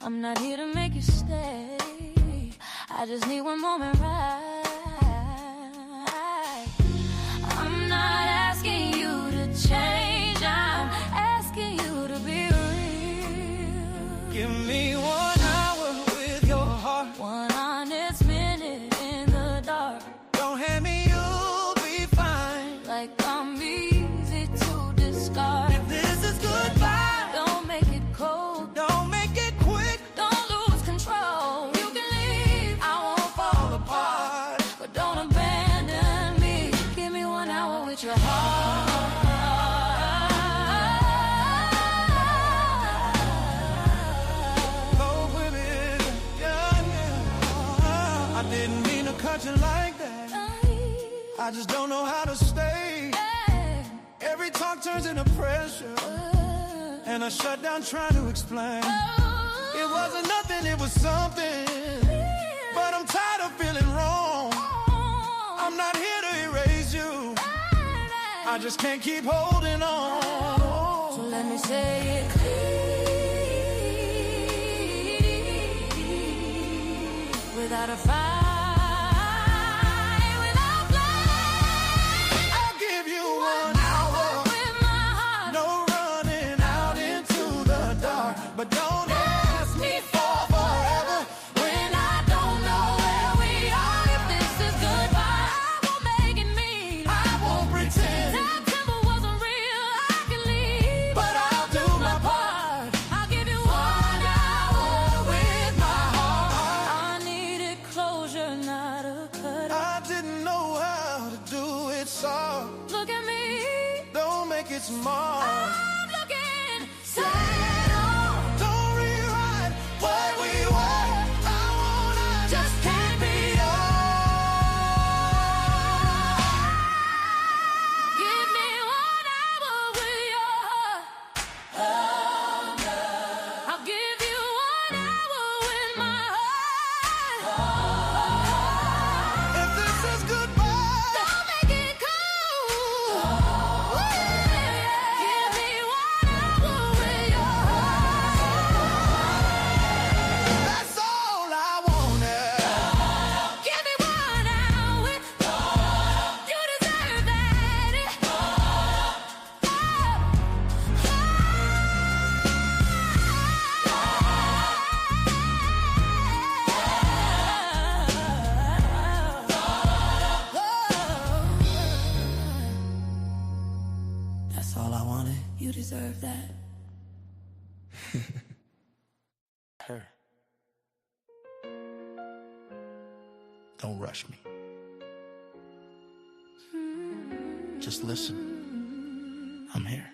I'm not here to make you stay. I just need one moment right. I'm not asking you to change. I'm asking you to be real. Give me 1 hour with your heart. 1 honest minute in the dark. Don't hand me, you'll be fine. Like I'm easy to discard. If this is goodbye, don't make it cold. Don't make it quick. Don't lose control. You can leave, I won't fall apart. But don't abandon me. Give me 1 hour with your heart. Go with it, yeah, yeah. I didn't mean to cut you like that. I just don't know how to stay. Every talk turns into pressure, and I shut down trying to explain. It wasn't nothing, it was something. But I'm tired of feeling wrong. I'm not here to erase you. I just can't keep holding on. So let me say it clean, without a fight. But don't ask me for forever when I don't know where we are. If this is goodbye, I won't make it mean. I won't pretend September wasn't real. I can leave, but I'll do my part. I'll give you 1 hour with my heart. I needed closure, not a cut. I didn't know how to do it, so look at me. Don't make it smart. I'm looking sad. What we were, I wanna just can't be yours. Give me 1 hour with your heart. I'll give you 1 hour with my heart. If this is goodbye, don't make it cool. Give me 1 hour with your heart. that's all I wanted. Give me 1 hour. You deserve that. That's all I wanted. You deserve that. Her. Don't rush me. Just listen. I'm here.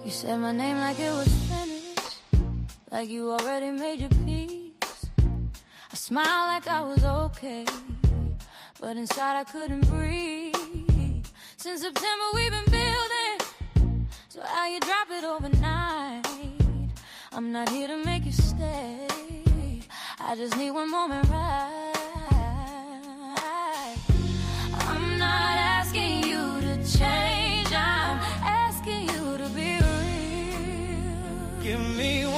You said my name like it was finished, like you already made your peace. I smiled like I was okay, but inside I couldn't breathe. Since September we've been building, so how you drop it overnight. I'm not here to make you stay. I just need one moment right. I'm not asking you to change. I'm asking you to be real. Give me 1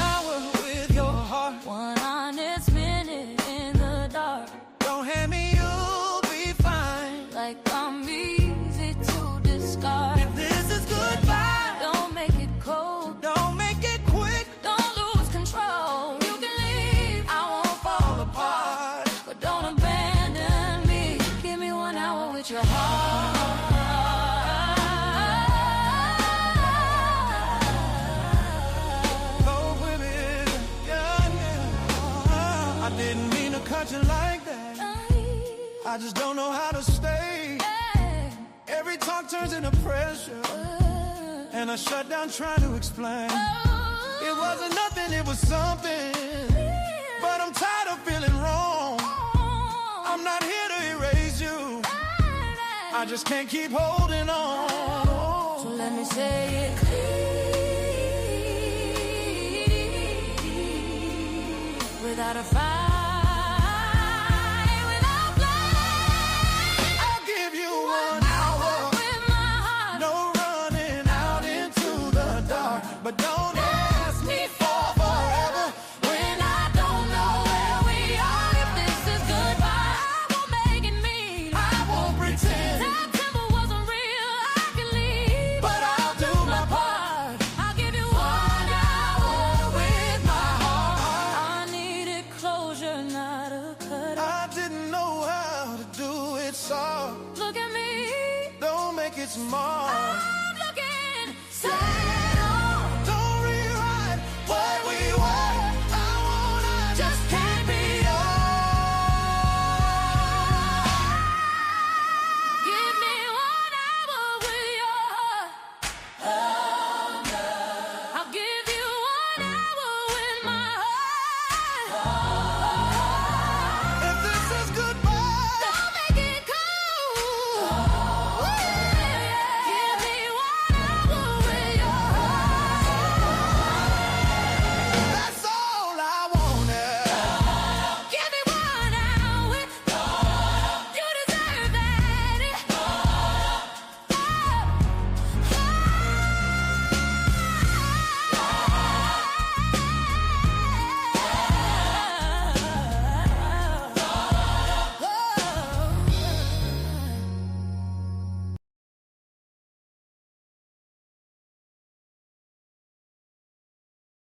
hour with your heart. 1 honest minute in the dark. Don't hand me, you'll be fine. Like I'm easy to discard. If this is goodbye, don't make it cold. Don't make it quick. Don't lose control. You can leave, I won't fall apart. But don't abandon me. Give me 1 hour with your heart. Go with it, yeah, yeah. I didn't mean to cut you like that. I just don't know how to stay. Every talk turns into pressure, and I shut down trying to explain. It wasn't nothing, it was something. But I'm tired of feeling wrong. I'm not here to erase you. I just can't keep holding on. So let me say it clean, without a fight. I'll give you 1 hour with my heart. No running out into the dark. But don't ask me for forever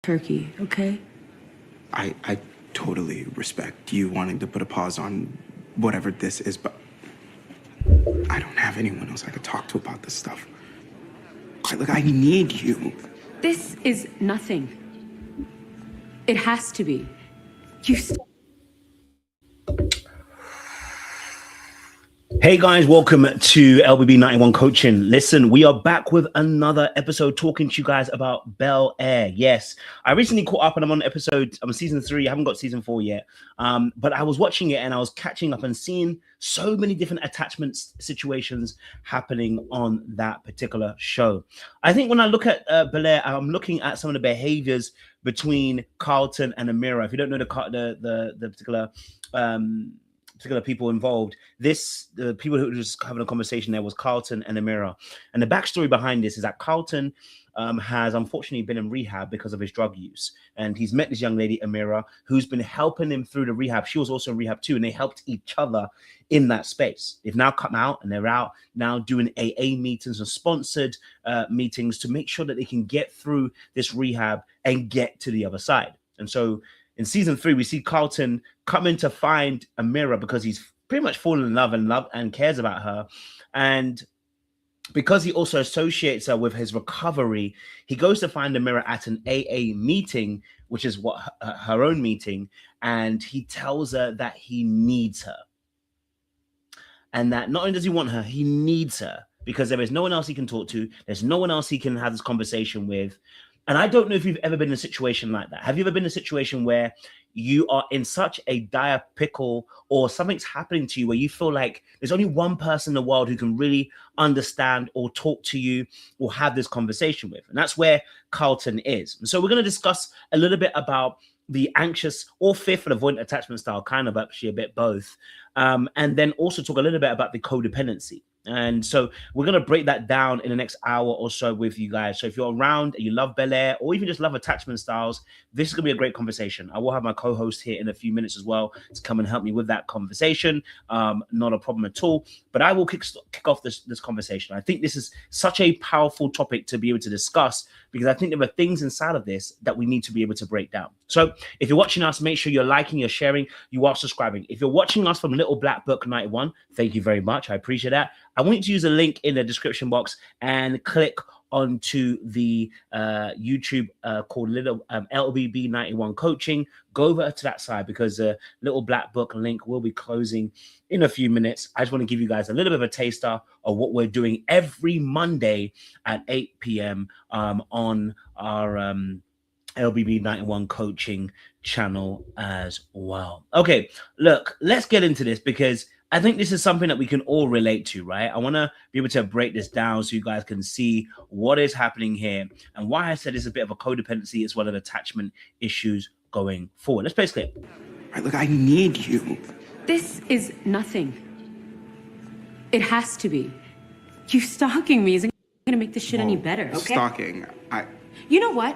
turkey, okay? I totally respect you wanting to put a pause on whatever this is, but I don't have anyone else I could talk to about this stuff. Like, I need you. This is nothing. It has to be. You Hey guys, welcome to LBB91 Coaching. Listen, we are back with another episode talking to you guys about Bel Air. Yes, I recently caught up and I'm on season 3. I haven't got season 4 yet. But I was watching it and I was catching up and seeing so many different attachment situations happening on that particular show. I think when I look at Bel Air, I'm looking at some of the behaviors between Carlton and Amira. If you don't know the particular people involved, the people who were just having a conversation there was Carlton and Amira. And the backstory behind this is that Carlton has unfortunately been in rehab because of his drug use. And he's met this young lady, Amira, who's been helping him through the rehab. She was also in rehab too, and they helped each other in that space. They've now come out and they're out now doing AA meetings and sponsored meetings to make sure that they can get through this rehab and get to the other side. And so in season 3, we see Carlton coming to find Amira because he's pretty much fallen in love and cares about her. And because he also associates her with his recovery, he goes to find Amira at an AA meeting, which is what her own meeting. And he tells her that he needs her. And that not only does he want her, he needs her because there is no one else he can talk to. There's no one else he can have this conversation with. And I don't know if you've ever been in a situation like that. Have you ever been in a situation where you are in such a dire pickle or something's happening to you where you feel like there's only one person in the world who can really understand or talk to you or have this conversation with? And that's where Carlton is. And so we're going to discuss a little bit about the anxious or fearful avoidant attachment style, kind of actually a bit both. And then also talk a little bit about the codependency. And so we're going to break that down in the next hour or so with you guys. So if you're around and you love Bel Air or even just love attachment styles, this is going to be a great conversation. I will have my co-host here in a few minutes as well to come and help me with that conversation. Not a problem at all. But I will kick off this conversation. I think this is such a powerful topic to be able to discuss because I think there are things inside of this that we need to be able to break down. So if you're watching us, make sure you're liking, you're sharing, you are subscribing. If you're watching us from Little Black Book 91, thank you very much. I appreciate that. I want you to use a link in the description box and click onto the YouTube called LBB91 Coaching. Go over to that side because the Little Black Book link will be closing in a few minutes. I just want to give you guys a little bit of a taster of what we're doing every Monday at 8 p.m. On our LBB91 Coaching channel as well. Okay, look, let's get into this because I think this is something that we can all relate to, right? I want to be able to break this down so you guys can see what is happening here and why I said it's a bit of a codependency as well as attachment issues going forward. Let's play this clip. Right, look, I need you. This is nothing. It has to be. You stalking me isn't going to make this shit any better, okay? Stalking, You know what?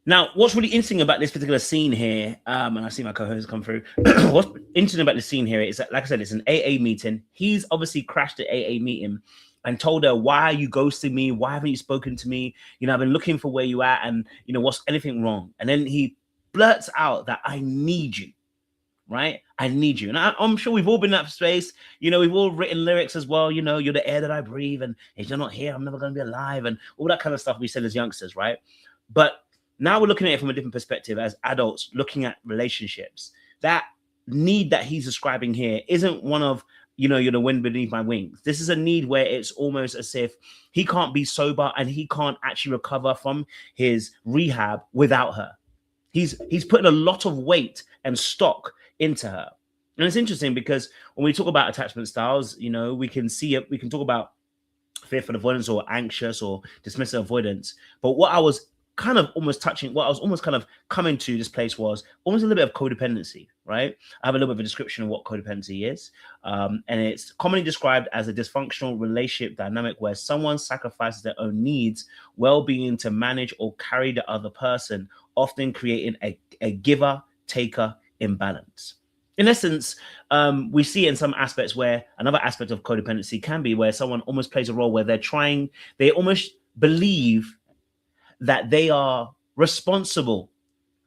Now, what's really interesting about this particular scene here, and I see my co-host come through. What's interesting about the scene here is that, like I said, it's an AA meeting. He's obviously crashed the AA meeting and told her, why are you ghosting me? Why haven't you spoken to me? You know, I've been looking for where you at and, you know, what's anything wrong? And then he blurts out that I need you, right? I need you. And I'm sure we've all been in that space. You know, we've all written lyrics as well. You know, you're the air that I breathe. And if you're not here, I'm never going to be alive. And all that kind of stuff we said as youngsters, right? But now we're looking at it from a different perspective as adults looking at relationships. That need that he's describing here isn't one of, you know, you're the wind beneath my wings. This is a need where it's almost as if he can't be sober and he can't actually recover from his rehab without her. He's putting a lot of weight and stock into her. And it's interesting because when we talk about attachment styles, you know, we can see it, we can talk about fearful avoidance or anxious or dismissive avoidance. But what I was kind of almost touching, what I was almost kind of coming to this place was almost a little bit of codependency, right? I have a little bit of a description of what codependency is. And it's commonly described as a dysfunctional relationship dynamic where someone sacrifices their own needs, well-being to manage or carry the other person, often creating a giver-taker imbalance. In essence, we see in some aspects where another aspect of codependency can be where someone almost plays a role where they almost believe that they are responsible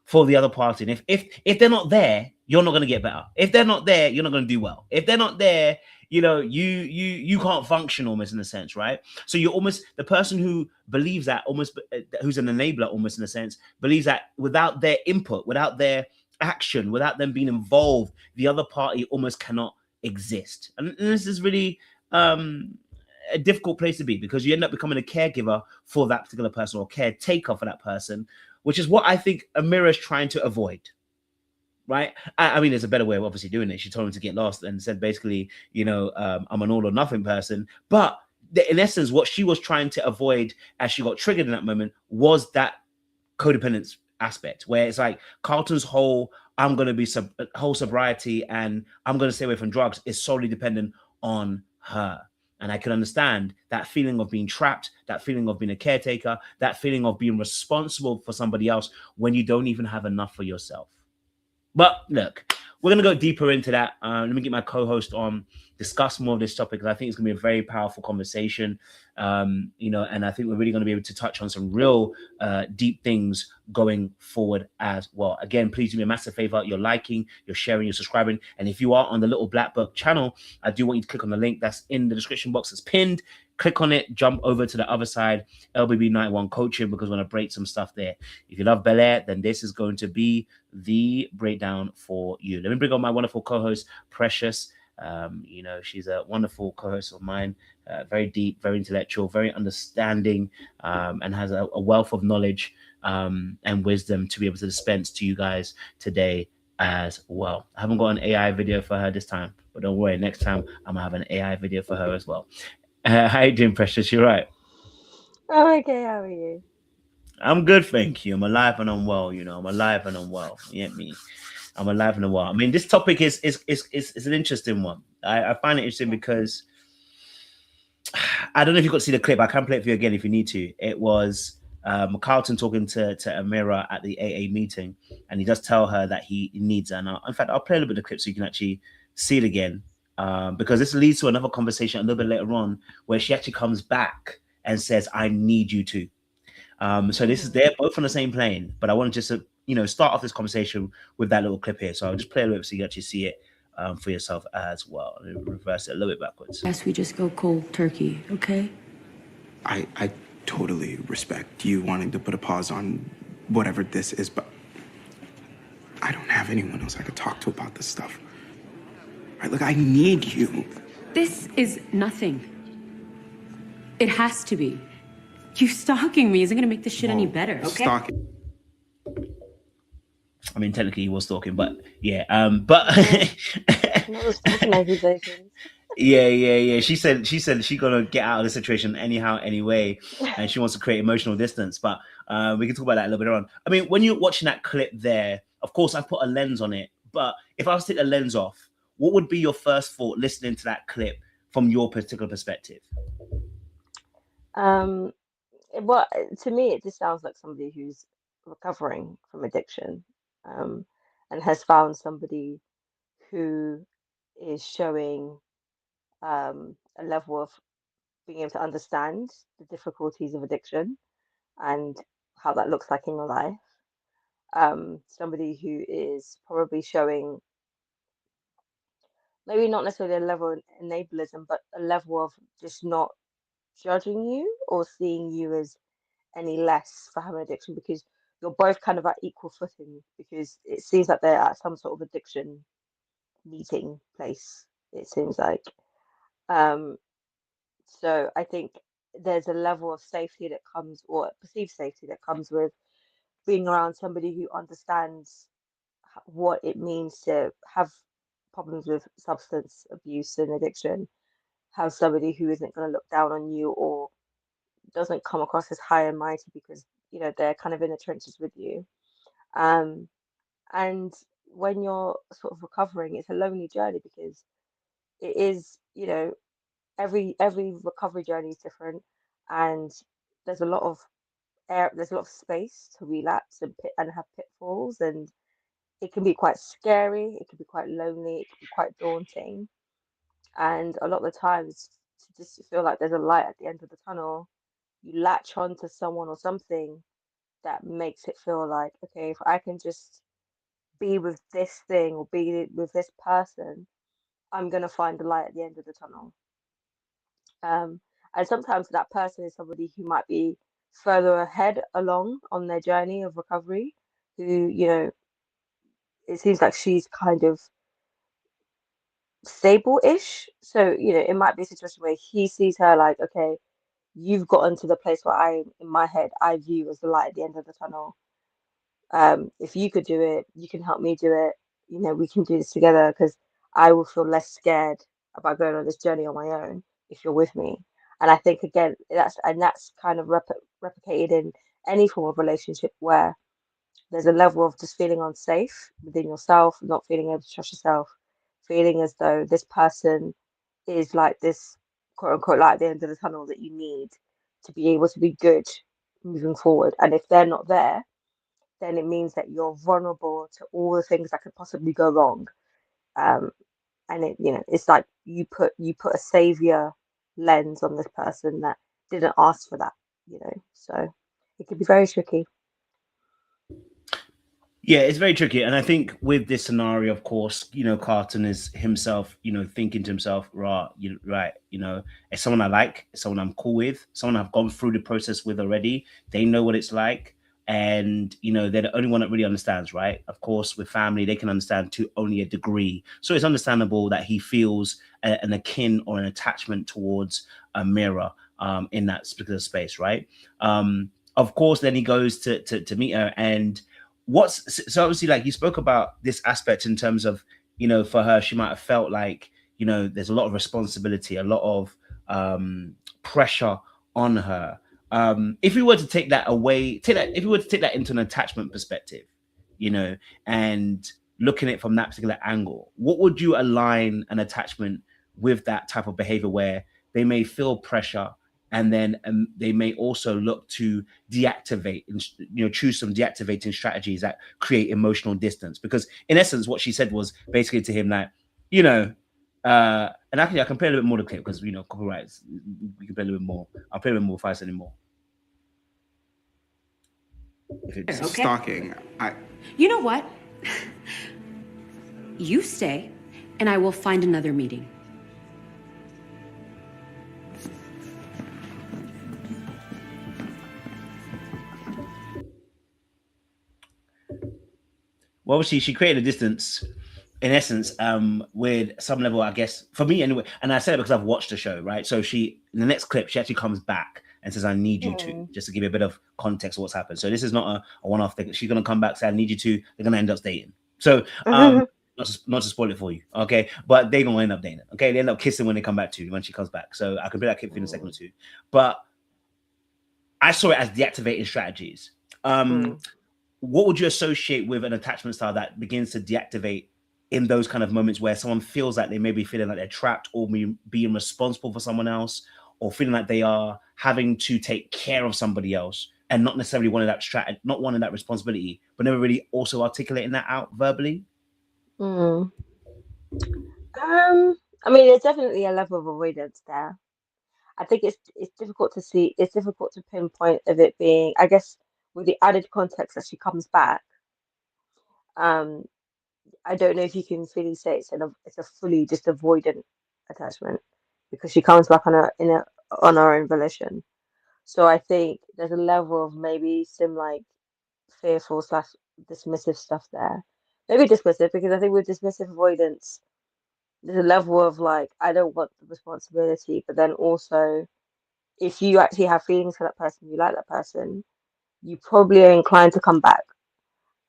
for the other party. And if they're not there, you're not going to get better. If they're not there, you're not going to do well. If they're not there, you can't function, almost, in a sense, right? So you're almost the person who believes that, almost, who's an enabler, almost, in a sense, believes that without their input, without their action, without them being involved, the other party almost cannot exist. And this is really a difficult place to be, because you end up becoming a caregiver for that particular person, or caretaker for that person, which is what I think Amira is trying to avoid, right? I mean, there's a better way of obviously doing it. She told him to get lost and said, basically, I'm an all or nothing person. But in essence, what she was trying to avoid as she got triggered in that moment was that codependence aspect, where it's like Carlton's whole, I'm going to be whole sobriety and I'm going to stay away from drugs is solely dependent on her. And I can understand that feeling of being trapped, that feeling of being a caretaker, that feeling of being responsible for somebody else when you don't even have enough for yourself. But look, we're going to go deeper into that. Let me get my co-host on, discuss more of this topic, because I think it's going to be a very powerful conversation. And I think we're really going to be able to touch on some real deep things going forward as well. Again, please do me a massive favor. You're liking, you're sharing, you're subscribing. And if you are on the Little Black Book channel, I do want you to click on the link that's in the description box. It's pinned. Click on it, jump over to the other side, LBB 91 coaching, because we're going to break some stuff there. If you love Bel Air, then this is going to be the breakdown for you. Let me bring on my wonderful co-host, Precious. She's a wonderful co-host of mine, very deep, very intellectual, very understanding, and has a wealth of knowledge and wisdom to be able to dispense to you guys today as well. I haven't got an AI video for her this time, but don't worry, next time I'm gonna have an AI video for her as well. How you doing, Precious? You right? Oh, okay. How are you? I'm good, thank you. I'm alive and I'm well. I'm alive and I'm well. You get me? I'm alive and I'm well. I mean, this topic is an interesting one. I find it interesting because I don't know if you got to see the clip. I can play it for you again if you need to. It was Carlton talking to Amira at the AA meeting, and he does tell her that he needs her. Now, in fact, I'll play a little bit of the clip so you can actually see it again, because this leads to another conversation a little bit later on where she actually comes back and says, "I need you to." So they're both on the same plane, but I want to just start off this conversation with that little clip here. So I'll just play a little bit so you actually see it for yourself as well. And reverse it a little bit backwards. Yes, we just go cold turkey, okay? I totally respect you wanting to put a pause on whatever this is, but I don't have anyone else I could talk to about this stuff. Right? Look, I need you. This is nothing. It has to be. You stalking me isn't gonna make this shit any better, okay? Stalking. I mean, technically he was stalking, but yeah. But Not stalking accusations. yeah. She said she's gonna get out of the situation anyhow, anyway, and she wants to create emotional distance. But we can talk about that a little bit on. I mean, when you're watching that clip there, of course I put a lens on it. But if I was to take the lens off, what would be your first thought listening to that clip from your particular perspective? Well, to me, it just sounds like somebody who's recovering from addiction, and has found somebody who is showing a level of being able to understand the difficulties of addiction and how that looks like in your life. Somebody who is probably showing maybe not necessarily a level of enablism, but a level of just not judging you or seeing you as any less for having addiction, because you're both kind of at equal footing, because it seems like they're at some sort of addiction meeting place, it seems like. So I think there's a level of safety that comes, or perceived safety that comes with being around somebody who understands what it means to have problems with substance abuse and addiction, have somebody who isn't going to look down on you or doesn't come across as high and mighty because they're kind of in the trenches with you. And when you're sort of recovering, it's a lonely journey, because it is, every recovery journey is different, and there's a lot of there's a lot of space to relapse and have pitfalls, and it can be quite scary, it can be quite lonely, it can be quite daunting, and a lot of the times to just feel like there's a light at the end of the tunnel, you latch on to someone or something that makes it feel like, okay, if I can just be with this thing or be with this person, I'm gonna find the light at the end of the tunnel. Um, and sometimes that person is somebody who might be further ahead along on their journey of recovery, who, it seems like she's kind of stable-ish. So, it might be a situation where he sees her like, okay, you've gotten to the place where in my head, I view as the light at the end of the tunnel. If you could do it, you can help me do it. We can do this together because I will feel less scared about going on this journey on my own if you're with me. And I think again, that's kind of replicated in any form of relationship where there's a level of just feeling unsafe within yourself, not feeling able to trust yourself, feeling as though this person is like this quote unquote light at the end of the tunnel that you need to be able to be good moving forward. And if they're not there, then it means that you're vulnerable to all the things that could possibly go wrong. And it's like you put a savior lens on this person that didn't ask for that, So it could be very tricky. Yeah, it's very tricky. And I think with this scenario, of course, Carlton is himself, thinking to himself, right, it's someone I like, it's someone I'm cool with, someone I've gone through the process with already. They know what it's like. And, they're the only one that really understands, right? Of course, with family, they can understand to only a degree. So it's understandable that he feels an akin or an attachment towards Amira in that particular space, right? Of course, then he goes to meet her, and so obviously, like, you spoke about this aspect in terms of, for her, she might have felt like, there's a lot of responsibility, a lot of pressure on her. If we were to take that away, if we were to take that into an attachment perspective, and looking at it from that particular angle, what would you align an attachment with that type of behavior where they may feel pressure, and then they may also look to deactivate and choose some deactivating strategies that create emotional distance? Because in essence, what she said was basically to him that, and actually I can play a little bit more of the clip because copyrights, we can play a little bit more. I'll play a little bit more if I say anymore. If it's stalking, You know what? You stay, and I will find another meeting. Well, obviously, she created a distance, in essence, with some level, I guess, for me anyway. And I said it because I've watched the show, right? So in the next clip, she actually comes back and says, I need you to, just to give you a bit of context of what's happened. So this is not a one-off thing. She's going to come back, say, I need you to. They're going to end up dating. So not to spoil it for you, okay? But they're going to end up dating, okay? They end up kissing when they come back to you, when she comes back. So I can play that clip in a second or two. But I saw it as deactivating strategies. What would you associate with an attachment style that begins to deactivate in those kind of moments where someone feels like they may be feeling like they're trapped or being responsible for someone else, or feeling like they are having to take care of somebody else and not necessarily wanting that responsibility, but never really also articulating that out verbally? I mean, there's definitely a level of avoidance there. I think it's difficult to see. It's difficult to pinpoint of it being, I guess, with the added context that she comes back. I don't know if you can fully say it's a fully just avoidant attachment, because she comes back on her own volition. So I think there's a level of maybe some like fearful / dismissive stuff there. Maybe dismissive, because I think with dismissive avoidance, there's a level of like, I don't want the responsibility, but then also, if you actually have feelings for that person, you like that person, you probably are inclined to come back.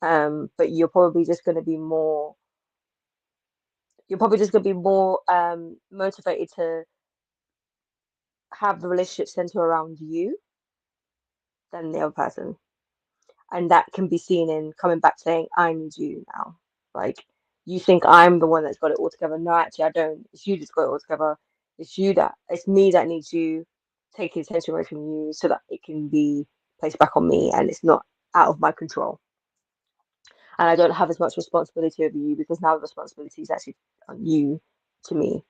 But you're probably just going to be more. You're probably just going to be more motivated to have the relationship center around you than the other person, and that can be seen in coming back saying, "I need you now." Like, you think I'm the one that's got it all together. No, actually, I don't. It's you that's got it all together. It's me that needs you, taking attention away from you so that it can be placed back on me and it's not out of my control. And I don't have as much responsibility over you because now the responsibility is actually on you to me.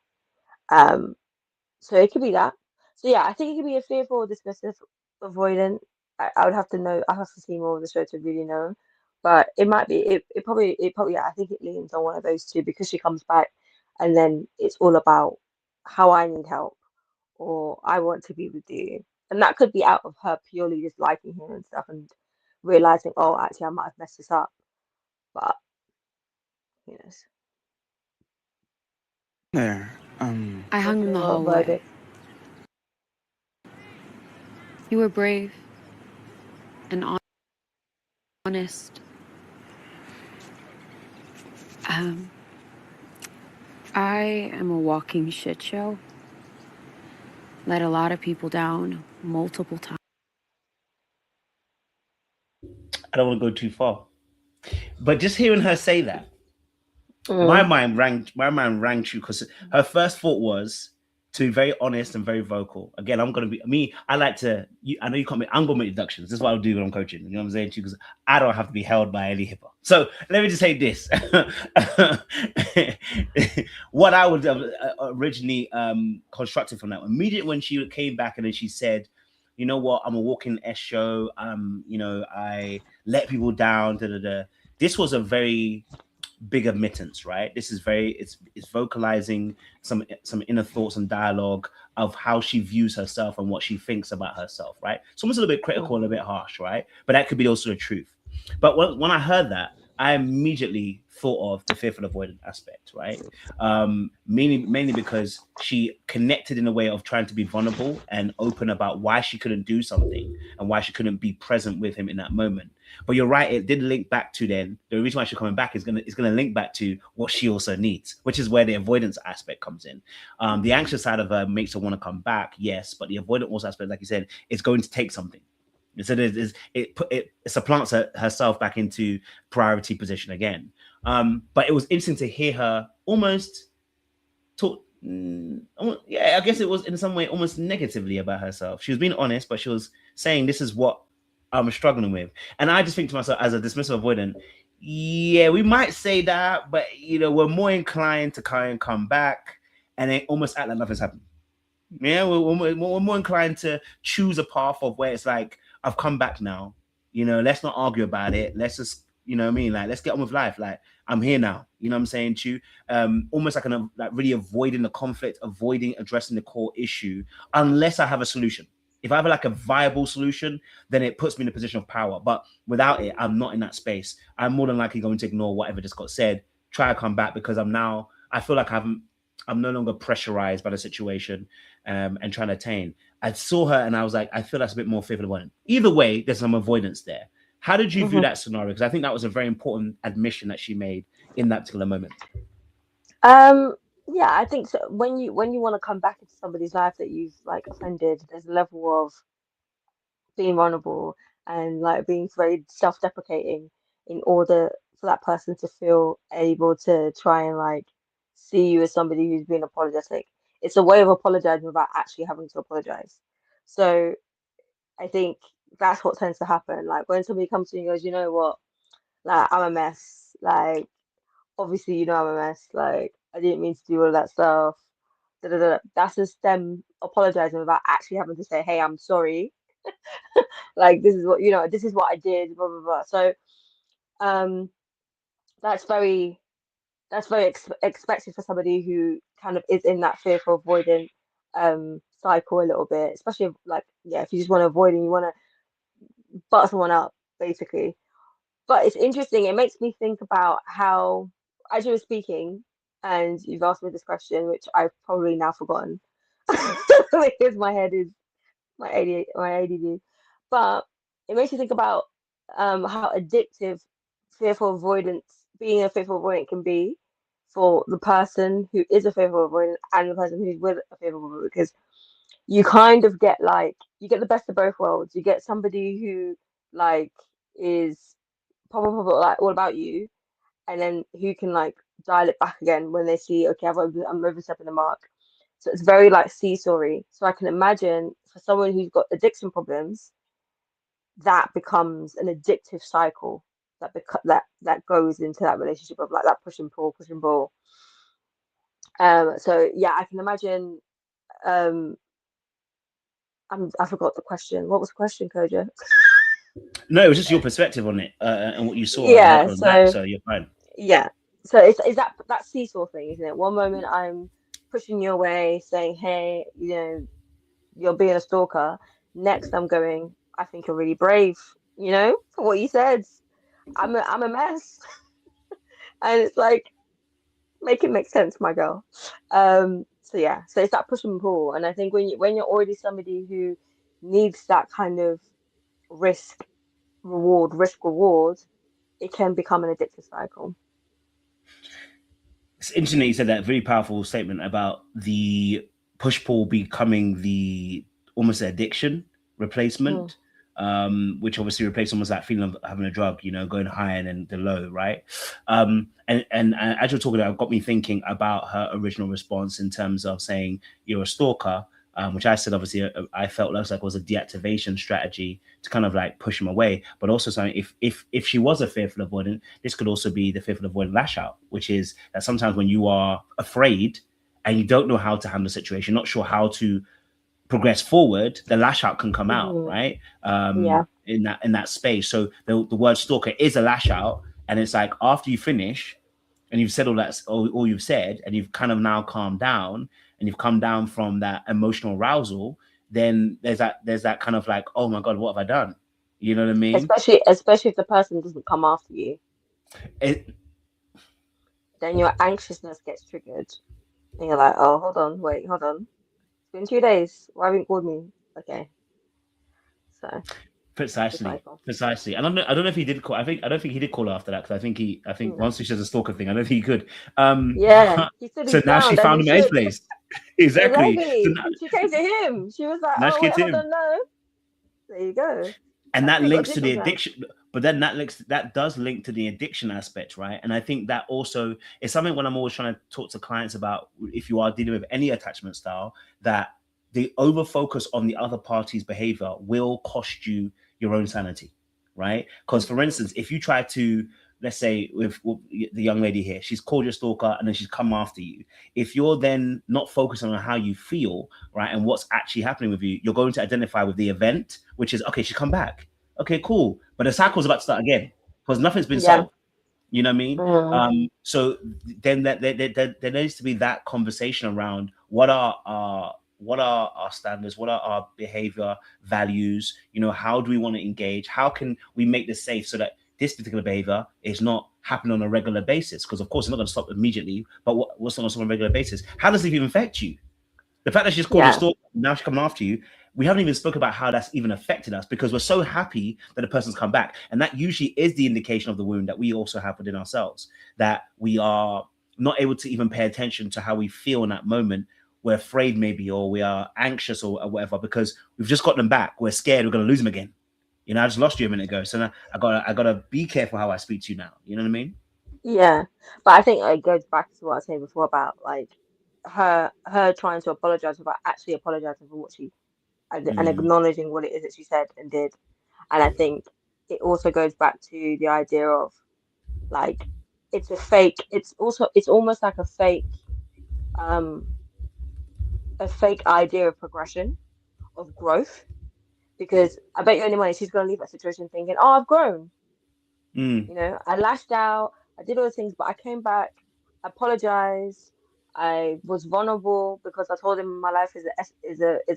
So it could be that. So yeah, I think it could be a fearful or dismissive avoidant. I would have to know. I have to see more of the show to really know. But it might be. It probably. Yeah, I think it leans on one of those two because she comes back, and then it's all about how I need help or I want to be with you, and that could be out of her purely just liking him and stuff, and realizing, oh, actually, I might have messed this up. But who knows? There. I What's hung him the your whole way. verdict? You were brave and honest. I am a walking shit show. Let a lot of people down multiple times. I don't want to go too far, but just hearing her say that, my Mm. mind rang true because her first thought was to be very honest and very vocal. Again, I'm gonna be me. I like to. I know you can't make. I'm gonna make deductions. This is what I'll do when I'm coaching. You know what I'm saying? Because I don't have to be held by any hipper. So let me just say this: what I would have originally constructed from that immediately when she came back and then she said, "You know what? I'm a walking S show. You know, I let people down." Da, da, da. This was a very big admittance, right? This is it's vocalizing some inner thoughts and dialogue of how she views herself and what she thinks about herself, right? It's almost a little bit critical and a bit harsh, right? But that could be also the truth. But when I heard that, I immediately thought of the fearful avoidant aspect, right? Mainly because she connected in a way of trying to be vulnerable and open about why she couldn't do something and why she couldn't be present with him in that moment. But you're right, it did link back to then the reason why she's coming back is gonna link back to what she also needs, which is where the avoidance aspect comes in. The anxious side of her makes her want to come back, yes, but the avoidant also aspect, like you said, is going to take something. So it supplants herself back into priority position again. But it was interesting to hear her almost talk. Yeah, I guess it was in some way almost negatively about herself. She was being honest, but she was saying this is what I'm struggling with. And I just think to myself, as a dismissive avoidant, yeah, we might say that, but we're more inclined to kind of come back and then almost act like nothing's happened. Yeah, we're more inclined to choose a path of where it's like, I've come back now. Let's not argue about it. Let's just, what I mean? Like, let's get on with life. Like, I'm here now. You know what I'm saying to you? Almost like really avoiding the conflict, avoiding addressing the core issue, unless I have a solution. If I have like a viable solution, then it puts me in a position of power. But without it, I'm not in that space. I'm more than likely going to ignore whatever just got said, try to come back because I feel like I'm no longer pressurized by the situation and trying to attain. I saw her and I was like, I feel that's a bit more fearful avoidant. Either way, there's some avoidance there. How did you view that scenario? Because I think that was a very important admission that she made in that particular moment. Yeah, I think so. When you want to come back into somebody's life that you've like offended, there's a level of being vulnerable and like being very self-deprecating in order for that person to feel able to try and like see you as somebody who's been apologetic. It's a way of apologizing without actually having to apologize. So I think that's what tends to happen. Like when somebody comes to you and goes, you know what, like I'm a mess. Like obviously you know I'm a mess. Like I didn't mean to do all of that stuff. Da, da, da. That's just them apologizing without actually having to say, hey, I'm sorry. Like this is what this is what I did, blah blah blah. So um that's very expected for somebody who kind of is in that fearful avoidant cycle a little bit, especially if, like if you just want to avoid and you want to butt someone up basically. But it's interesting, it makes me think about how, as you were speaking and you've asked me this question, which I've probably now forgotten because my head is my ADD. But it makes you think about how addictive fearful avoidance, being a fearful avoidant can be for the person who is a fearful avoidant and the person who's with a fearful avoidant, because you kind of get like, you get the best of both worlds. You get somebody who like is probably like all about you, and then who can like dial it back again when they see, okay, I'm overstepping the mark. So it's very like seesawy. So I can imagine for someone who's got addiction problems, that becomes an addictive cycle that goes into that relationship of like that push and pull, push and pull. So yeah, I can imagine I forgot the question. What was the question, Koja? No, it was just your perspective on it and what you saw and how it Yeah, comes back. so So you're fine. yeah. So it's that seesaw thing, isn't it? One moment I'm pushing you away, saying, "Hey, you're being a stalker." Next, I'm going, "I think you're really brave, for what you said. I'm a mess." And it's like, make it make sense, my girl. So yeah, so it's that push and pull. And I think when you're already somebody who needs that kind of risk reward, it can become an addictive cycle. It's interesting that you said that very powerful statement about the push pull becoming the almost addiction Mm. replacement, which obviously replaces almost that feeling of having a drug, going high and then the low, right? And as you're talking, it got me thinking about her original response in terms of saying you're a stalker, which I said obviously I felt like it was a deactivation strategy to kind of like push him away, but also something if she was a fearful avoidant, this could also be the fearful avoidant lash out, which is that sometimes when you are afraid and you don't know how to handle the situation, not sure how to progress forward, the lash out can come out, Hmm. right? Yeah. In that space. So the word stalker is a lash out, and it's like after you finish and you've said all you've said, and you've kind of now calmed down and you've come down from that emotional arousal, then there's that kind of like, oh my god, what have I done? You know what I mean? Especially if the person doesn't come after you, It, then your anxiousness gets triggered. And you're like, oh, hold on, wait, hold on. It's been 2 days. Why haven't you called me? Okay. So it's a Precisely, cycle. precisely. I don't know if he did call. I don't think he did call after that because I think No. once she says a stalker thing, I don't think he could. Yeah, he stood So his now she ground as found he him at his should. place. Exactly. So Exactly. She came to him. She was like, now she oh, came wait, to hold him, on, no. There you go. and That's that it, got links to the giggles now. addiction. But then that does link to the addiction aspect, right? And I think that also is something when I'm always trying to talk to clients about if you are dealing with any attachment style, that the over focus on the other party's behavior will cost you your own sanity, right? Because for Mhm. instance, if you try to, let's say with the young lady here, she's called you a stalker and then she's come after you. If you're then not focusing on how you feel, right, and what's actually happening with you, you're going to identify with the event, which is okay, she's come back. Okay, cool. But the cycle's about to start again because nothing's been Yeah. solved. You know what I mean? Mhm. So then there needs to be that conversation around what are our standards, what are our behavior values, how do we want to engage, how can we make this safe so that this particular behavior is not happening on a regular basis, because of course it's not going to stop immediately, but what's not going to stop on a regular basis, how does it even affect you? The fact that she's called a Yeah. stalker, now she's coming after you. We haven't even spoken about how that's even affected us because we're so happy that the person's come back. And that usually is the indication of the wound that we also have within ourselves, that we are not able to even pay attention to how we feel in that moment. We're afraid maybe, or we are anxious or whatever, because we've just got them back. We're scared we're going to lose them again. I just lost you a minute ago. So now I gotta be careful how I speak to you now. You know what I mean? Yeah. But I think it goes back to what I was saying before about like her trying to apologize without actually apologizing for what she and Mm, acknowledging what it is that she said and did. And I think it also goes back to the idea of like it's almost like um a fake idea of progression, of growth. Because I bet you any money she's gonna leave that situation thinking, oh, I've grown. mm, I lashed out, I did all the things, but I came back, apologized, I was vulnerable because I told him my life is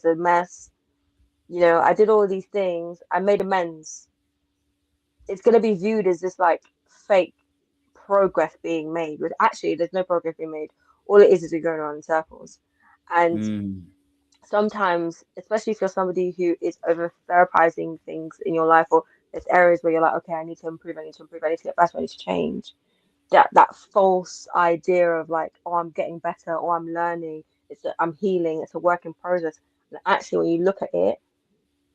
a mess. I did all these things, I made amends. It's gonna be viewed as this like fake progress being made, but actually there's no progress being made. All it is we're going around in circles. And mm, sometimes, especially if you're somebody who is over therapizing things in your life, or there's areas where you're like, okay, I need to improve, I need to improve, I need to get better, I need to change. That false idea of like, oh, I'm getting better, or I'm learning, I'm healing, it's a work in progress. And actually, when you look at it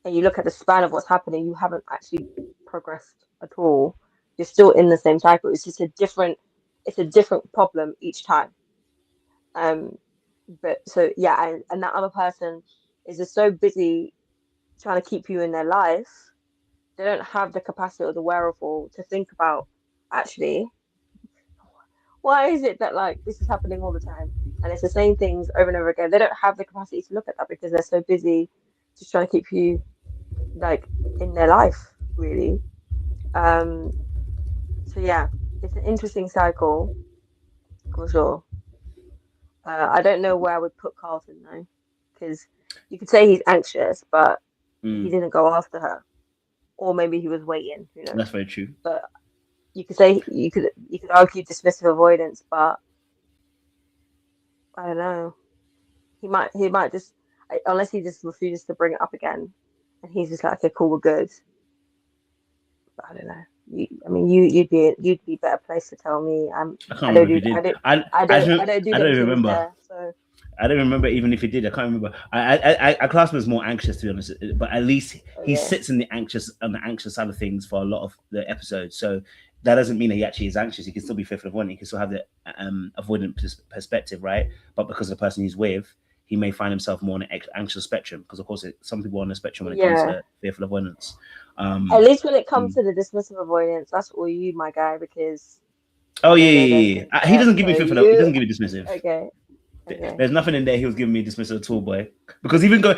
and you look at the span of what's happening, you haven't actually progressed at all. You're still in the same cycle. It's a different problem each time. Um, but so yeah, and that other person is just so busy trying to keep you in their life, they don't have the capacity or the wherewithal to think about actually why is it that like this is happening all the time and it's the same things over and over again. They don't have the capacity to look at that because they're so busy just trying to keep you like in their life, really. So yeah, it's an interesting cycle for sure. I don't know where I would put Carlton though, because you could say he's anxious, but he didn't go after her, or maybe he was waiting. Who knows? That's very true. But you could say you could argue dismissive avoidance, but I don't know. He might just, unless he just refuses to bring it up again, and he's just like, okay, cool, we're good. But I don't know. You'd be better placed to tell me. I don't remember. There, so. I don't remember even if he did. I can't remember. I class him as more anxious, to be honest. But at least he sits in the anxious side of things for a lot of the episodes. So that doesn't mean that he actually is anxious. He can still be fearful of avoidant. He can still have the avoidant perspective, right? But because of the person he's with, he may find himself more on the anxious spectrum. Because of course, some people are on the spectrum when it comes to fearful avoidance. At least when it comes to the dismissive avoidance, that's all you, my guy. Because he doesn't give me fearful. He doesn't give me dismissive. Okay. There's nothing in there he was giving me dismissal at all, boy. Because even go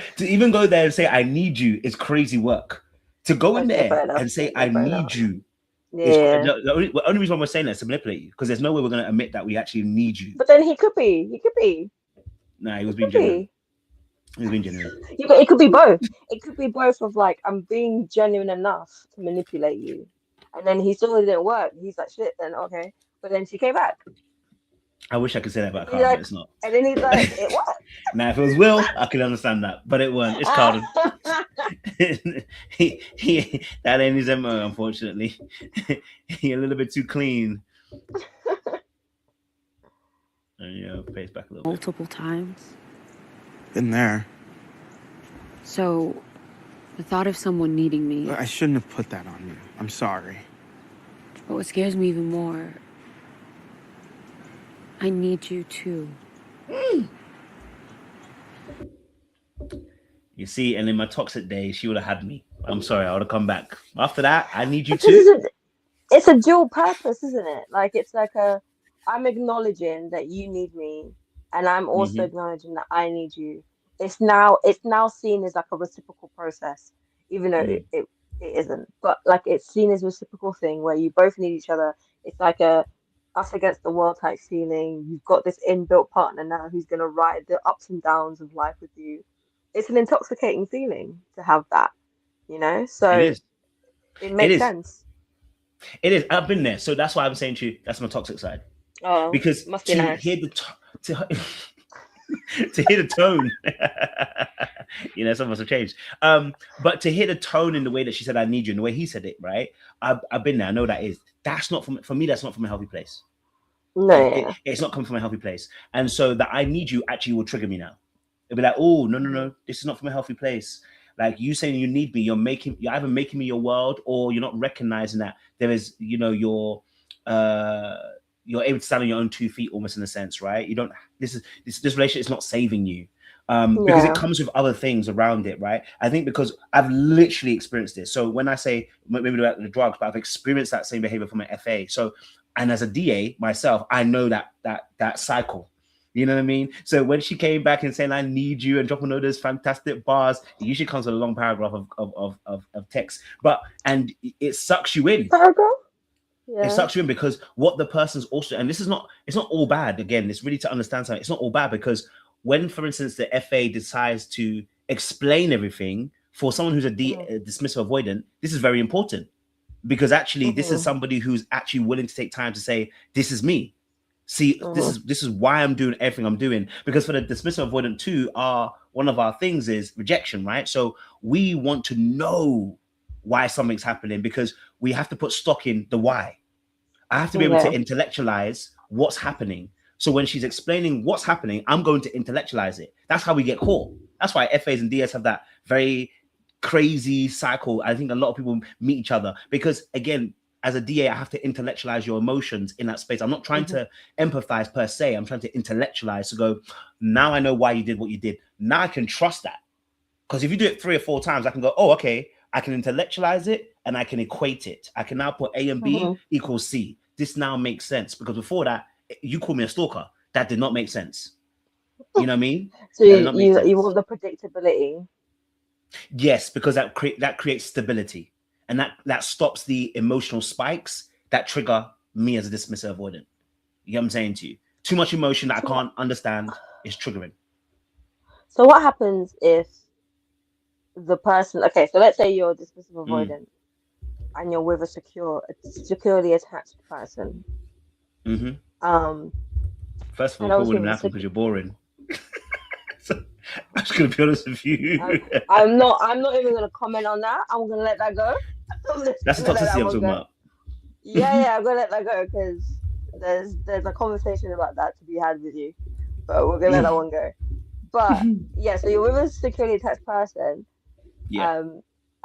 there and say I need you is crazy work. To go in there and say I need you. Yeah. The only reason why we're saying that is to manipulate you, because there's no way we're going to admit that we actually need you. But then he could be. Nah, he was being genuine. He was being genuine. Yeah, but it could be both. It could be both of like, I'm being genuine enough to manipulate you, and then he still didn't work. He's like, shit. Then okay, but then she came back. I wish I could say that about Carlton, but it's not. And then he's like, it worked. Now, if it was Will, I could understand that, but it weren't. It's Carlton. That ain't his MO, unfortunately. He a little bit too clean. And, pace back a little bit. Multiple times. Been there. So, the thought of someone needing me. I shouldn't have put that on you. I'm sorry. But what scares me even more, I need you too. You see, and in my toxic days, she would have had me. I'm sorry, I would have come back. After that, I need you too. It's a dual purpose, isn't it? Like, it's like I'm acknowledging that you need me, and I'm also acknowledging that I need you. It's now seen as like a reciprocal process, even though it isn't. But like, it's seen as a reciprocal thing where you both need each other. It's like a us against the world type feeling. You've got this inbuilt partner now who's going to ride the ups and downs of life with you. It's an intoxicating feeling to have that, so it makes sense. It is. I've been there, so that's why I'm saying to you, that's my toxic side. Oh, because must be to nice. hear to hear the tone, some of us have changed. But to hear the tone in the way that she said "I need you" and the way he said it, right? I've been there. I know that's not for me. That's not from a healthy place. No, it's not coming from a healthy place. And so that "I need you" actually will trigger me now. It'll be like, oh no, this is not from a healthy place. Like, you saying you need me, you're either making me your world, or you're not recognizing that there is, you're able to stand on your own 2 feet, almost, in a sense, right? You don't. This relationship is not saving you, because it comes with other things around it, right? I think because I've literally experienced this. So when I say maybe about the drugs, but I've experienced that same behavior from an FA. So, and as a DA myself, I know that cycle. You know what I mean? So when she came back and saying "I need you" and dropping all those fantastic bars, it usually comes with a long paragraph of text. And it sucks you in. Paragraph? Yeah. It sucks you in because what the person's also, and it's not all bad. Again, it's really to understand something. It's not all bad, because when, for instance, the FA decides to explain everything, for someone who's a dismissive avoidant, this is very important, because actually this is somebody who's actually willing to take time to say, this is me. See, this is why I'm doing everything I'm doing. Because for the dismissive avoidant too, one of our things is rejection, right? So we want to know why something's happening, because we have to put stock in the why. I have to be able to intellectualize what's happening. So when she's explaining what's happening, I'm going to intellectualize it. That's how we get caught. That's why FAs and DS have that very crazy cycle. I think a lot of people meet each other because, again, as a DA, I have to intellectualize your emotions in that space. I'm not trying to empathize per se. I'm trying to intellectualize, to go, now I know why you did what you did. Now I can trust that. Because if you do it 3 or 4 times, I can go, oh, okay, I can intellectualize it and I can equate it. I can now put A and B equals C. This now makes sense. Because before that, you called me a stalker. That did not make sense. You know what I mean? So you want the predictability. Yes, because that creates stability, and that stops the emotional spikes that trigger me as a dismissive avoidant. You know what I'm saying to you? Too much emotion that I So what, can't understand is triggering. so what happens if the person, okay, so let's say you're a dismissive Mm. avoidant and you're with a securely attached person. Mm-hmm. Um, First of all, and probably obviously wouldn't the happen because you're boring. So, I'm just gonna be honest with I'm, you. I'm not even gonna comment on that. I'm gonna let that go. I'm just That's the gonna let toxicity that I'm one talking go. about. Yeah, I'm gonna let that go because there's a conversation about that to be had with you, but we're gonna let that one go. But yeah, so you're with a securely attached person, Yeah.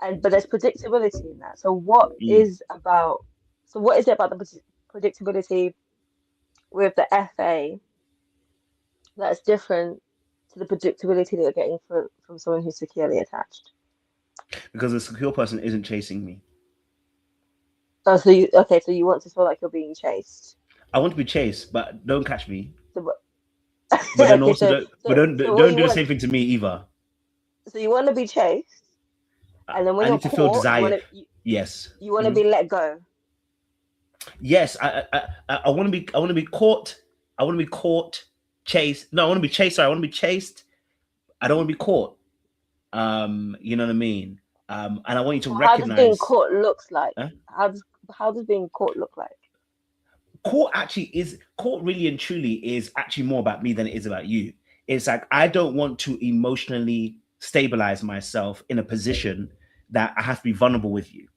but there's predictability in that. So what Mm. is about? So what is it about the predictability with the FA that's different to the predictability that you're getting from someone who's securely attached? Because a secure person isn't chasing me. Oh, so you okay? So you want to feel like you're being chased. I want to be chased, but don't catch me. So, But then okay, also so don't, but so so what don't you do the want? same thing to me either. So you want to be chased, and then when I you're need to feel caught, desire. Yes. you want to Mhm. be let go. Yes. I want to be. I want to be caught. I want to be caught. Chased. No, I want to be chased. Sorry, I want to be chased. I don't want to be caught. You know what I mean? And I want you to So how does being recognize. caught looks like? Huh? How does being caught look like? Court really and truly is actually more about me than it is about you. It's like I don't want to emotionally stabilize myself in a position that I have to be vulnerable with you.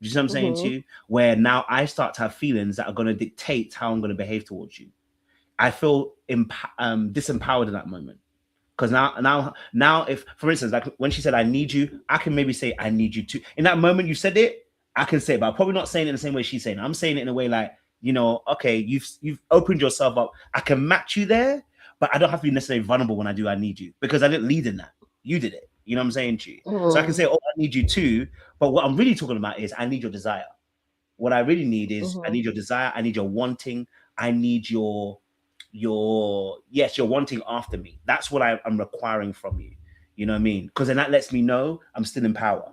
You see what I'm saying to Hmm. you? Where now I start to have feelings that are going to dictate how I'm going to behave towards you. I feel disempowered in that moment. Because now, if for instance, like when she said, "I need you," I can maybe say, "I need you too." In that moment, you said it, I can say it, but I'm probably not saying it in the same way she's saying it. I'm saying it in a way like, okay, you've opened yourself up. I can match you there, but I don't have to be necessarily vulnerable when I do. I need you because I didn't lead in that. You did it. You know what I'm saying to you? So I can Hmm. say, "Oh, I need you too," but what I'm really talking about is I need your desire. What I really need is I Hmm. need your desire. I need your wanting. I need your yes, you're wanting after me. That's what I'm requiring from you. You know what I mean? Because then that lets me know I'm still in power.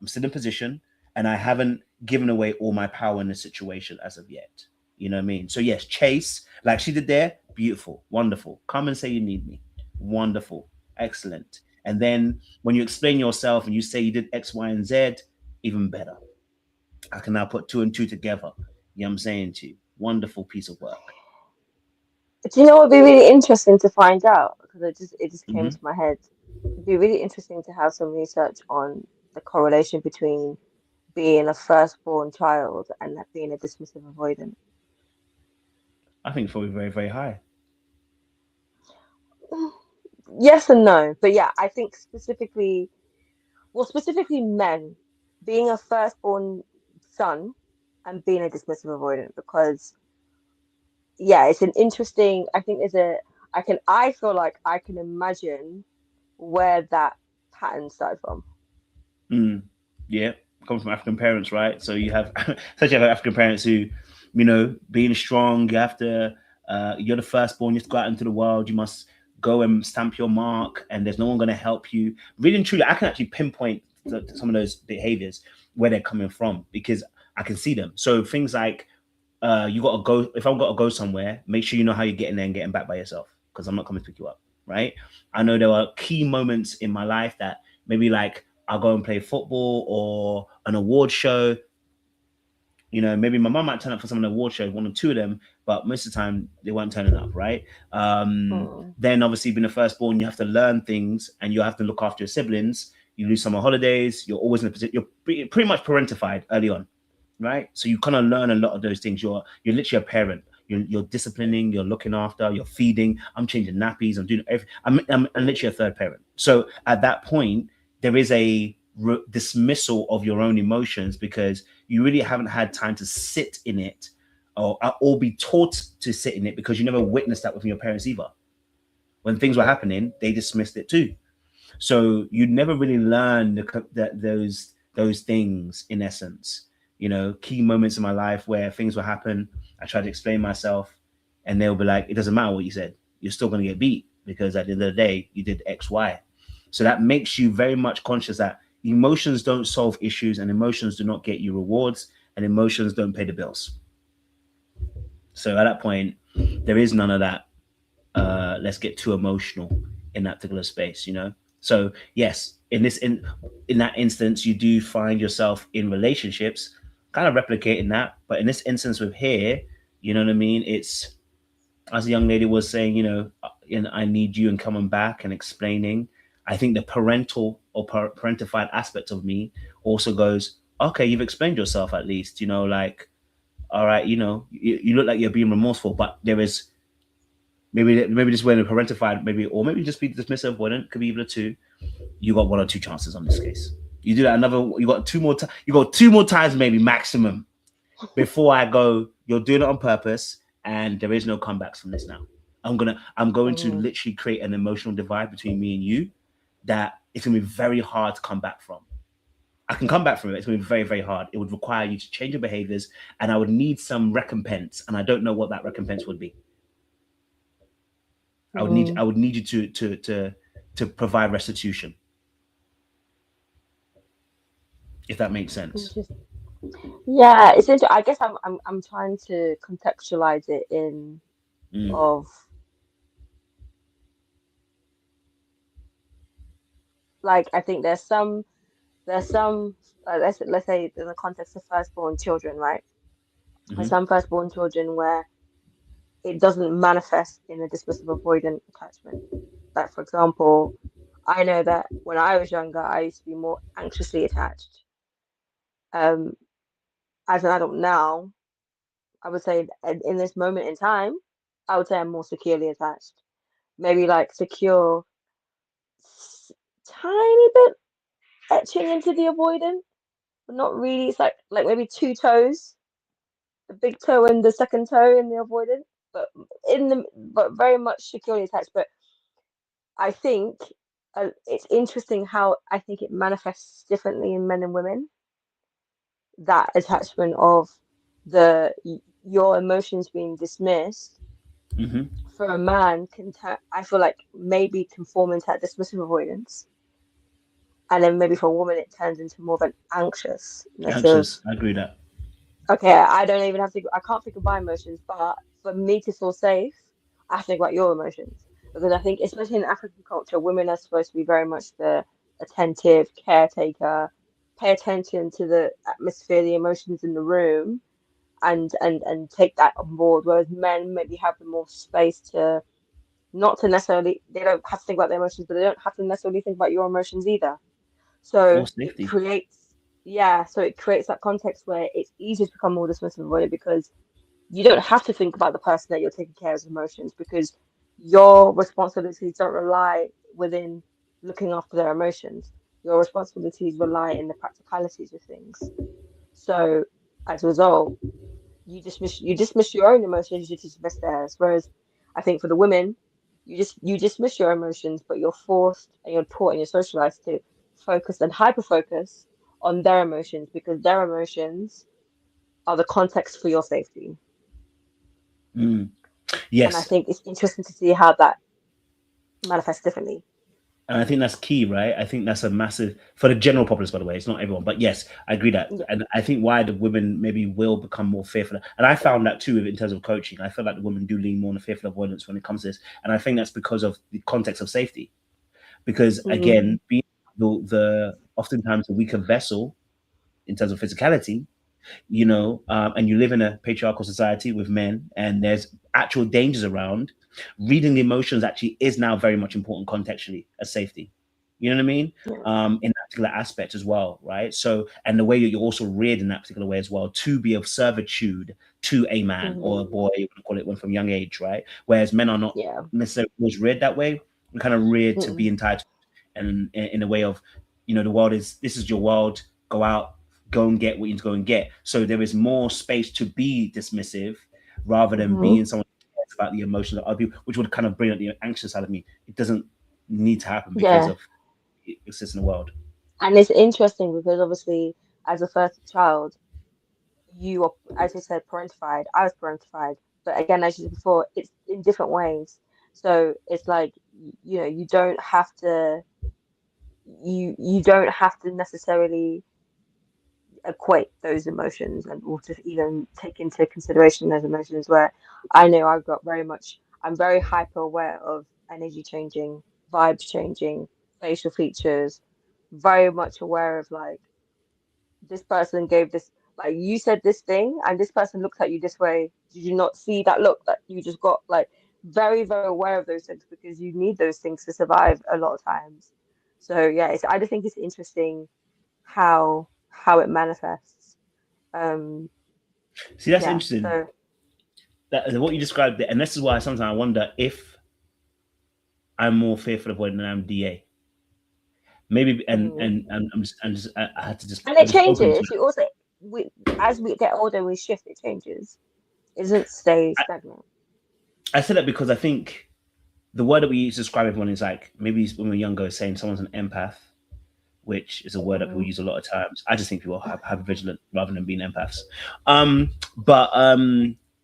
I'm still in position, and I haven't given away all my power in the situation as of yet. You know what I mean? So yes, chase like she did there. Beautiful, wonderful. Come and say you need me. Wonderful, excellent. And then when you explain yourself and you say you did X, Y, and Z, even better. I can now put two and two together. You know what I'm saying to you? Wonderful piece of work. Do you know what would be really interesting to find out? Because it just came Mm-hmm. to my head. It'd be really interesting to have some research on the correlation between being a firstborn child and that being a dismissive avoidant. I think it's probably very, very high. Yes and no, but yeah, I think specifically men being a firstborn son and being a dismissive avoidant because yeah, it's an interesting. I think there's a. I feel like I can imagine where that pattern started from. Mm. Yeah, come from African parents, right? So you have such have African parents who, being strong. You have to. You're the firstborn. You have to go out into the world. You must go and stamp your mark, and there's no one going to help you. Really and truly, I can actually pinpoint some of those behaviors where they're coming from because I can see them. So things like you got to go. If I've got to go somewhere, make sure you know how you're getting there and getting back by yourself because I'm not coming to pick you up, right? I know there are key moments in my life that maybe like I'll go and play football or an award show. Maybe my mom might turn up for some of the award shows, one or two of them, but most of the time they weren't turning up, right? Mm, Then obviously being a firstborn, you have to learn things and you have to look after your siblings. You lose summer holidays. You're always in a position. You're pretty much parentified early on, right? So you kind of learn a lot of those things. You're literally a parent. You're disciplining. You're looking after. You're feeding. I'm changing nappies. I'm doing everything. I'm literally a third parent. So at that point, there is a dismissal of your own emotions because you really haven't had time to sit in it or be taught to sit in it because you never witnessed that with your parents either. When things were happening, they dismissed it too. So you never really learn those things in essence. Key moments in my life where things will happen. I try to explain myself, and they'll be like, "It doesn't matter what you said. You're still going to get beat because at the end of the day, you did X, Y." So that makes you very much conscious that emotions don't solve issues, and emotions do not get you rewards, and emotions don't pay the bills. So at that point, there is none of that. Let's get too emotional in that particular space, you know. So yes, in that instance, you do find yourself in relationships, kind of replicating that. But in this instance with here, you know what I mean. It's, as the young lady was saying, you know, and I need you and coming back and explaining. I think the parental or parentified aspect of me also goes, okay, you've explained yourself at least, you know, like, all right, you know, you look like you're being remorseful, but there is maybe this way the parentified, maybe, or maybe just be dismissive, avoidant, could be either two. You got one or two chances on this case. You do that another, you got two more times maybe maximum before I go, you're doing it on purpose and there is no comebacks from this now. I'm going to literally create an emotional divide between me and you that it's gonna be very hard to come back from. I can come back from it. It's gonna be very, very hard. It would require you to change your behaviors, and I would need some recompense, and I don't know what that recompense would be. I would need you to provide restitution, if that makes sense. Yeah, it's interesting. I guess I'm trying to contextualize it in of like, I think there's some let's say in the context of firstborn children, right? There's some firstborn children where it doesn't manifest in a dismissive avoidant attachment. Like, for example, I know that when I was younger, I used to be more anxiously attached. As an adult now, I would say in this moment in time, I would say I'm more securely attached. Maybe like secure, tiny bit etching into the avoidant, but not really. It's like maybe two toes, the big toe and the second toe in the avoidant, but but very much securely attached. But I think it's interesting how I think it manifests differently in men and women. That attachment of your emotions being dismissed for a man I feel like maybe can form into that dismissive avoidance, and then maybe for a woman it turns into more of an anxiousness of, I agree with that. okay, I don't even have to, I can't think of my emotions, but for me to feel safe, I have to think about your emotions. Because I think, especially in African culture, women are supposed to be very much the attentive caretaker, pay attention to the atmosphere, the emotions in the room, and take that on board. Whereas men maybe have the more space to not to necessarily, they don't have to think about their emotions, but they don't have to necessarily think about your emotions either. So Or it safety. creates, so it creates that context where it's easier to become more dismissive about it, because you don't have to think about the person that you're taking care of emotions, because your responsibilities don't rely within looking after their emotions. Your responsibilities rely in the practicalities of things. So as a result, you dismiss your own emotions, you dismiss theirs. Whereas I think for the women, you dismiss your emotions, but you're forced and you're taught and you're socialized to focus and hyper focus on their emotions, because their emotions are the context for your safety. And I Yes. think it's interesting to see how that manifests differently. And I think that's key, right? I think that's a massive, for the general populace, by the way. It's not everyone, but yes, I agree that. Yeah. And I think why the women maybe will become more fearful. And I found that too in terms of coaching. I feel like the women do lean more on the fearful avoidance when it comes to this. And I think that's because of the context of safety. Because again, being the oftentimes the weaker vessel in terms of physicality, you know, and you live in a patriarchal society with men and there's actual dangers around, reading the emotions actually is now very much important contextually as safety. You know what I mean? In that particular aspect as well, right? So, and the way that you're also reared in that particular way as well, to be of servitude to a man or a boy, you want to call it one from young age, right? Whereas men are not necessarily always reared that way. We're kind of reared to be entitled, and in a way of, you know, this is your world, go out, go and get what you need to go and get. So there is more space to be dismissive rather than being someone who cares about the emotions of other people, which would kind of bring out the anxious side of me. It doesn't need to happen because of it exists in the world. And it's interesting because obviously, as a first child, you are, as you said, parentified. I was parentified, but again, as you said before, it's in different ways. So it's like, you know, you don't have to. you don't have to necessarily equate those emotions and or to even take into consideration those emotions. Where I know I've got very much, I'm very hyper aware of energy changing, vibes changing, facial features, very much aware of like this person gave this, like you said this thing and this person looked at you this way. Did you not see that look that you just got? Like very, very aware of those things because you need those things to survive a lot of times. So yeah, I just think it's interesting how it manifests. See, that's Yeah. interesting. So That what you described there, and this is why sometimes I wonder if I'm more fearful of when I'm DA. Maybe, I had to just, and I'm it just open to changes. it. You also as we get older, we shift. It changes. It doesn't stay stagnant. I say that because I think the word that we use to describe everyone is like maybe when we're younger, saying someone's an empath, which is a word that people use a lot of times. I just think people have vigilant rather than being empaths. But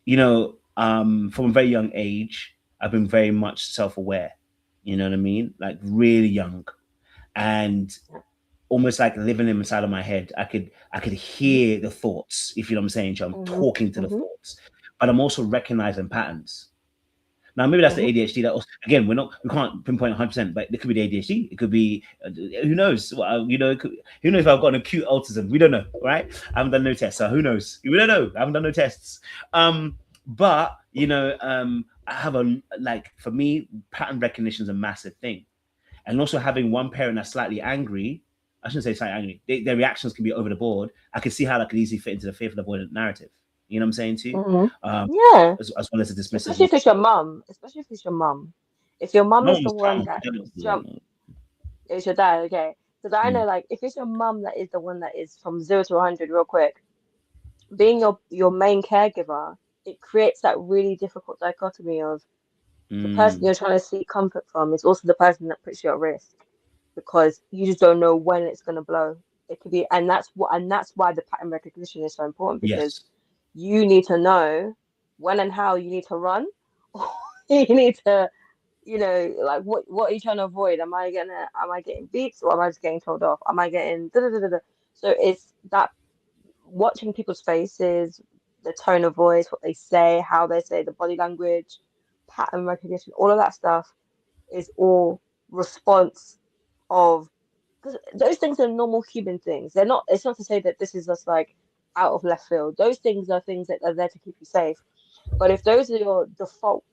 you know, from a very young age, I've been very much self-aware. You know what I mean? Like really young, and almost like living inside of my head. I could hear the thoughts, if you know what I'm saying. So I'm talking to the thoughts, but I'm also recognizing patterns. Now, maybe that's the ADHD. That also, again, we can't pinpoint 100%, but it could be the ADHD. It could be, who knows? Well, you know, who knows if I've got an acute autism? We don't know, right? I haven't done no tests, so who knows? We don't know. I haven't done no tests. But you know, I have for me, pattern recognition is a massive thing, and also having one parent that's slightly angry. I shouldn't say slightly angry. Their reactions can be over the board. I can see how that could easily fit into the fearful avoidant narrative. You know what I'm saying to you? Yeah. As well as the dismissive. Especially if it's your mum. Especially if it's your mum. If your mum No is the one's one calm. that it's your dad, okay. Because I know, like, if it's your mum that is the one that is from 0 to 100 real quick, being your main caregiver, it creates that really difficult dichotomy of the person you're trying to seek comfort from is also the person that puts you at risk because you just don't know when it's going to blow. It could be, and that's why the pattern recognition is so important because Yes. you need to know when and how you need to run, or you need to, like what are you trying to avoid? Am I getting beats or am I just getting told off? Am I getting da da da da da? So it's that watching people's faces, the tone of voice, what they say, how they say, the body language, pattern recognition, all of that stuff is all response of because those things are normal human things. They're not. It's not to say that this is just like out of left field. Those things are things that are there to keep you safe. But if those are your default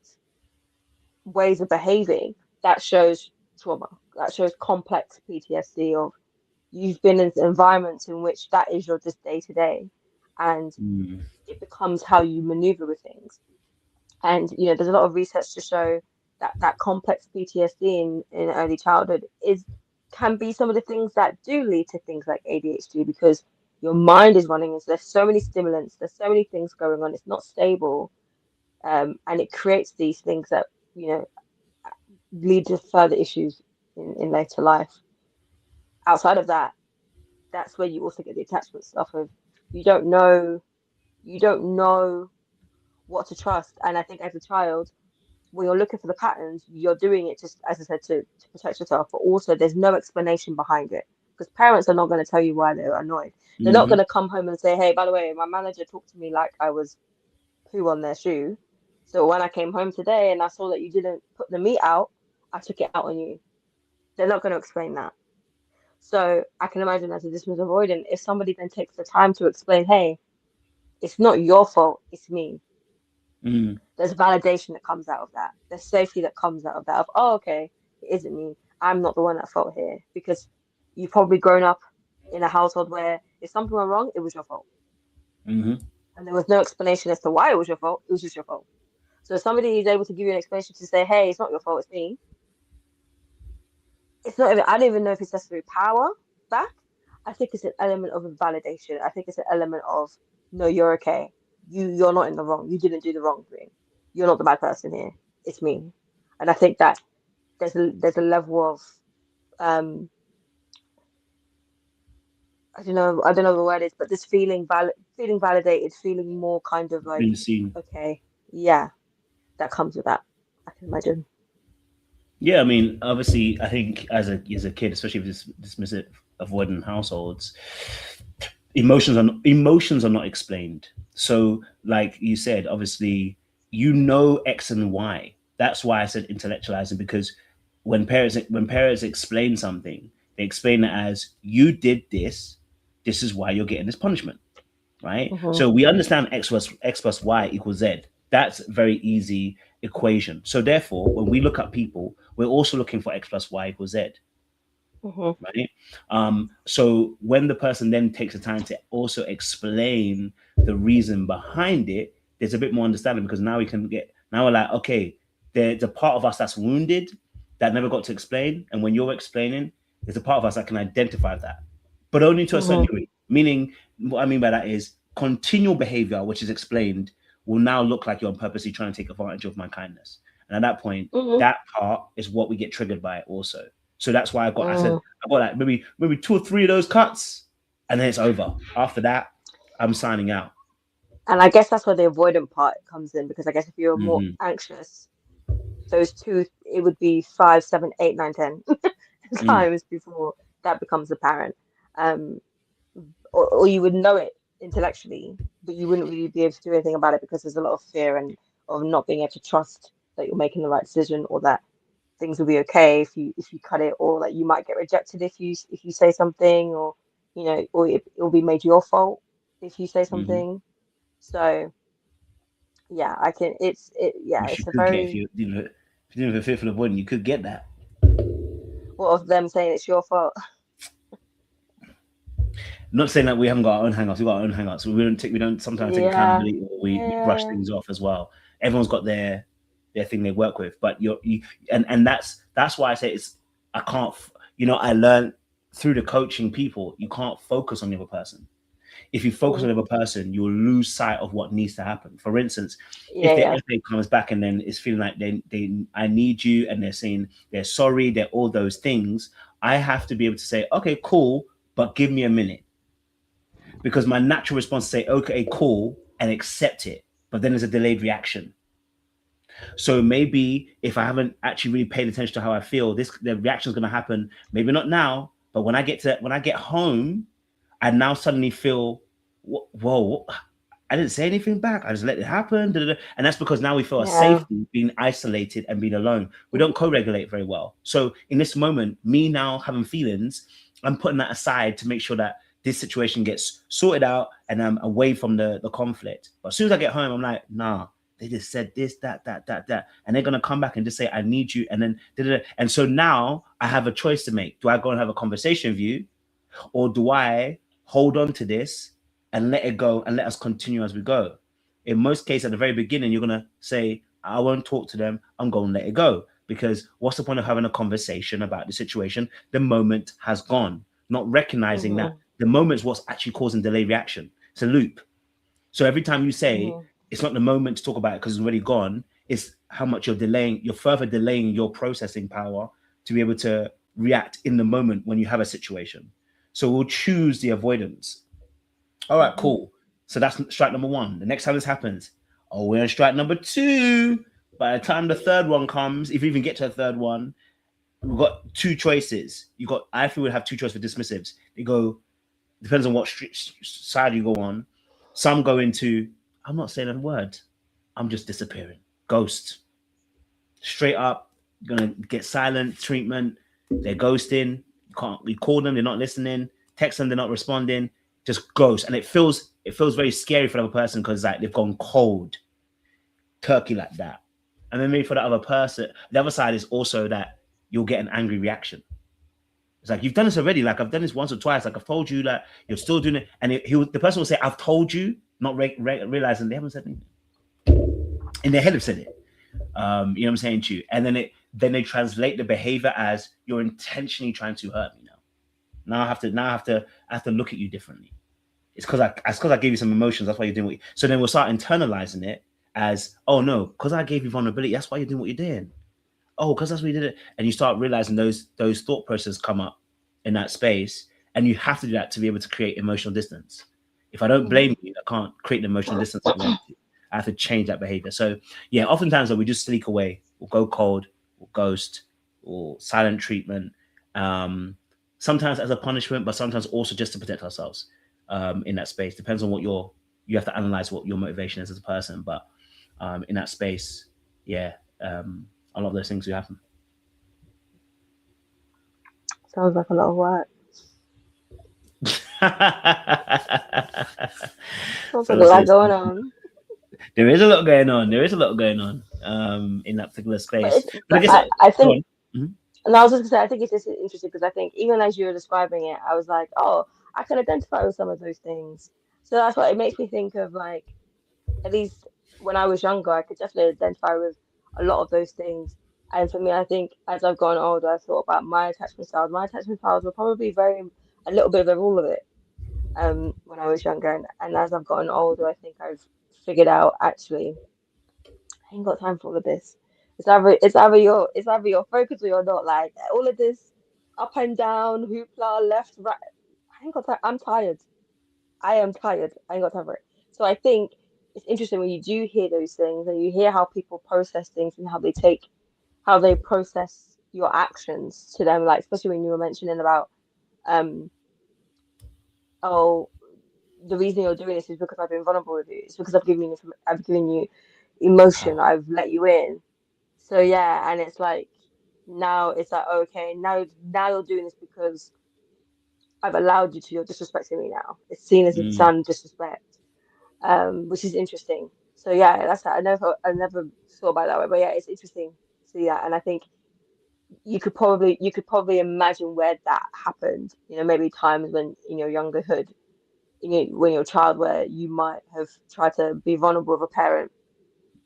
ways of behaving, that shows trauma. That shows complex PTSD of you've been in environments in which that is your just day to day, and it becomes how you maneuver with things. And there's a lot of research to show that that complex PTSD in early childhood can be some of the things that do lead to things like ADHD because your mind is running. There's so many stimulants. There's so many things going on. It's not stable, and it creates these things that lead to further issues in later life. Outside of that, that's where you also get the attachment stuff of you don't know what to trust. And I think as a child, when you're looking for the patterns, you're doing it just, as I said, to protect yourself, but also there's no explanation behind it because parents are not going to tell you why they're annoyed. They're not going to come home and say, hey, by the way, my manager talked to me like I was poo on their shoe. So when I came home today and I saw that you didn't put the meat out, I took it out on you. They're not going to explain that. So I can imagine as a dismissive avoidant, if somebody then takes the time to explain, hey, it's not your fault, it's me. There's validation that comes out of that. There's safety that comes out of that. Of okay, it isn't me. I'm not the one at fault here because you've probably grown up in a household where if something went wrong, it was your fault, and there was no explanation as to why it was your fault. It was just your fault. So if somebody is able to give you an explanation to say, "Hey, it's not your fault, it's me." It's not even. I don't even know if it's necessarily power back. I think it's an element of validation. I think it's an element of no, you're okay. You're not in the wrong. You didn't do the wrong thing. You're not the bad person here. It's me. And I think that there's a level of I don't know what the word is, but this feeling validated, feeling more kind of like Being seen. okay, yeah, that comes with that. I can imagine. Yeah, I mean, obviously, I think as a kid, especially with this dismissive avoidant households, emotions are not explained. So, like you said, obviously, you know X and Y. That's why I said intellectualizing, because when parents explain something, they explain it as you did this. This is why you're getting this punishment, right? Hmm. So we understand x plus y equals z. That's a very easy equation. So therefore, when we look at people, we're also looking for x plus y equals z, Hmm. right? So when the person then takes the time to also explain the reason behind it, there's a bit more understanding, because now we're like, okay, there's a part of us that's wounded that never got to explain, and when you're explaining, there's a part of us that can identify that, but only to a certain Hmm. degree. Meaning, what I mean by that is continual behavior, which is explained, will now look like you're purposely trying to take advantage of my kindness, and at that point, Hmm. that part is what we get triggered by also. So that's why I said Hmm. I got like maybe 2 or 3 of those cuts, and then it's over. After that, I'm signing out. And I guess that's where the avoidant part comes in, because I guess if you're more Hmm. anxious, those two, it would be 5, 7, 8, 9, 10 Mm. times before that becomes apparent. Um, or you would know it intellectually, but you wouldn't really be able to do anything about it because there's a lot of fear and of not being able to trust that you're making the right decision, or that things will be okay if you cut it, or that you might get rejected if you say something, or or it'll be made your fault if you say Hmm. something. So yeah, I can. Yeah, Which you it's a could get very, if you didn't have a fearful of avoiding, you could get that. what of them saying it's your fault. Not saying that we haven't got our own hangouts. We've got our own hangouts. We don't sometimes take Yeah, accountability, or we brush yeah. things off as well. Everyone's got their thing they work with, but and that's why I say it's I can't. I learned through the coaching people, you can't focus on the other person. If you focus Mm, on the other person, you'll lose sight of what needs to happen. For instance, if yeah, the yeah. FA comes back and then it's feeling like they I need you, and they're saying they're sorry, they're all those things, I have to be able to say, okay, cool, but give me a minute, because my natural response is say, okay, cool, and accept it. But then there's a delayed reaction. So maybe if I haven't actually really paid attention to how I feel, the reaction is going to happen. Maybe not now, but when I get home, I now suddenly feel, whoa, I didn't say anything back. I just let it happen. Da, da, da. And that's because now we feel a Yeah. safety being isolated and being alone. We don't co-regulate very well. So in this moment, me now having feelings, I'm putting that aside to make sure that this situation gets sorted out and I'm away from the conflict. But as soon as I get home, I'm like, nah, they just said this, that. And they're gonna come back and just say, I need you. And then da, da, da. And so now I have a choice to make. Do I go and have a conversation with you? Or do I hold on to this and let it go and let us continue as we go? In most cases, at the very beginning, you're going to say, I won't talk to them. I'm going to let it go. Because what's the point of having a conversation about the situation? The moment has gone, not recognizing that Hmm. the moment's what's actually causing delayed reaction. It's a loop. So every time you say Hmm. it's not the moment to talk about it because it's already gone, it's how much you're further delaying your processing power to be able to react in the moment when you have a situation. So we'll choose the avoidance. All right, Hmm. cool. So that's strike number one. The next time this happens, oh, we're on strike number two. By the time the third one comes, if you even get to the third one, we've got two choices. I feel we have two choices for dismissives. They go, depends on what side you go on. Some go into, I'm not saying a word. I'm just disappearing. Ghost. Straight up, gonna get silent treatment. They're ghosting. You call them, they're not listening. Text them, they're not responding. Just ghost, and it feels very scary for the other person because like they've gone cold, turkey like that. And then maybe for the other person, the other side is also that you'll get an angry reaction. It's like you've done this already. Like I've done this once or twice. Like I've told you that you're still doing it, and the person will say, "I've told you," not realizing they haven't said anything. In their head, have said it. You know what I'm saying to you, and then they translate the behavior as you're intentionally trying to hurt me now. I have to look at you differently. It's because I gave you some emotions. That's why you're doing so then we'll start internalizing it as, oh no, because I gave you vulnerability. That's why you're doing what you're doing. Oh, because that's what you did it. And you start realizing those thought processes come up in that space, and you have to do that to be able to create emotional distance. If I don't Hmm. blame you, I can't create the emotional distance I want to. I have to change that behavior. So yeah, oftentimes we just sneak away. We'll go cold. We'll ghost. or silent treatment, sometimes as a punishment, but sometimes also just to protect ourselves in that space. Depends on what you have to analyze what your motivation is as a person. But in that space, yeah, a lot of those things do happen. Sounds like a lot of work. Sounds like a lot going on. There is a lot going on. There is a lot going on in that particular space. But I guess I think, mm-hmm. and I was just gonna say, I think it's just interesting because I think even as you were describing it, I was like, oh, I can identify with some of those things. So that's what it makes me think of, like, at least when I was younger, I could definitely identify with a lot of those things. And for me, I think as I've gotten older, I thought about my attachment styles. My attachment styles were probably a little bit of all of it when I was younger. And as I've gotten older, I think I've figured out, actually, I ain't got time for all of this. It's either you're focused or you're not. Like all of this up and down, hoopla, left, right. I ain't got time. I'm tired. I am tired. I ain't got time for it. So I think it's interesting when you do hear those things and you hear how people process things and how they process your actions to them. Like especially when you were mentioning about um oh, the reason you're doing this is because I've been vulnerable with you. It's because I've given you emotion. I've let you in. So yeah, and it's like now it's like okay, now you're doing this because I've allowed you to. You're disrespecting me now. It's seen as a son disrespect, which is interesting. So yeah, I never thought about it that way, but yeah, it's interesting to see that, and I think you could probably imagine where that happened. You know, maybe times when in your younger when you're a child, where you might have tried to be vulnerable with a parent.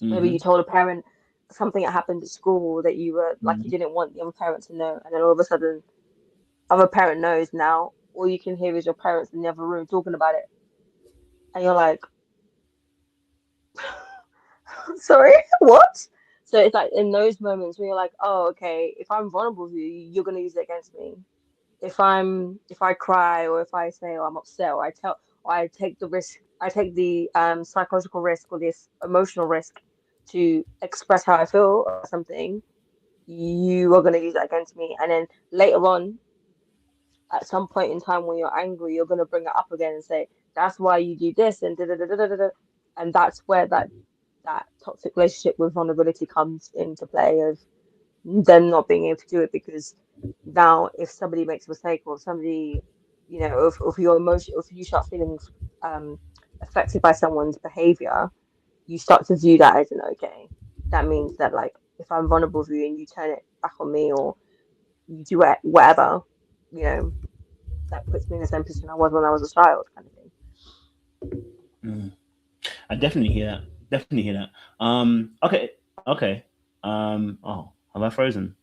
Maybe you told a parent something that happened at school that you were like you didn't want the other parent to know, and then all of a sudden, other parent knows now. All you can hear is your parents in the other room talking about it, and you're like, "Sorry, what?" So it's like in those moments when you're like, "Oh, okay. If I'm vulnerable with you, you're gonna use it against me. If I cry or if I say, oh, I'm upset, or I take the risk, I take the psychological risk or this emotional risk to express how I feel or something, you are going to use that against me. And then later on, at some point in time when you're angry, you're going to bring it up again and say, that's why you do this and da da da da da da. And that's where that toxic relationship with vulnerability comes into play of them not being able to do it because now if somebody makes a mistake or somebody, you know, if your emotion, if you start feeling affected by someone's behavior, you start to view that as an okay. That means that like if I'm vulnerable with you and you turn it back on me or you do it, whatever, you know, that puts me in the same position I was when I was a child, kind of thing. I definitely hear that. Definitely hear that. Okay, okay. Oh, have I frozen?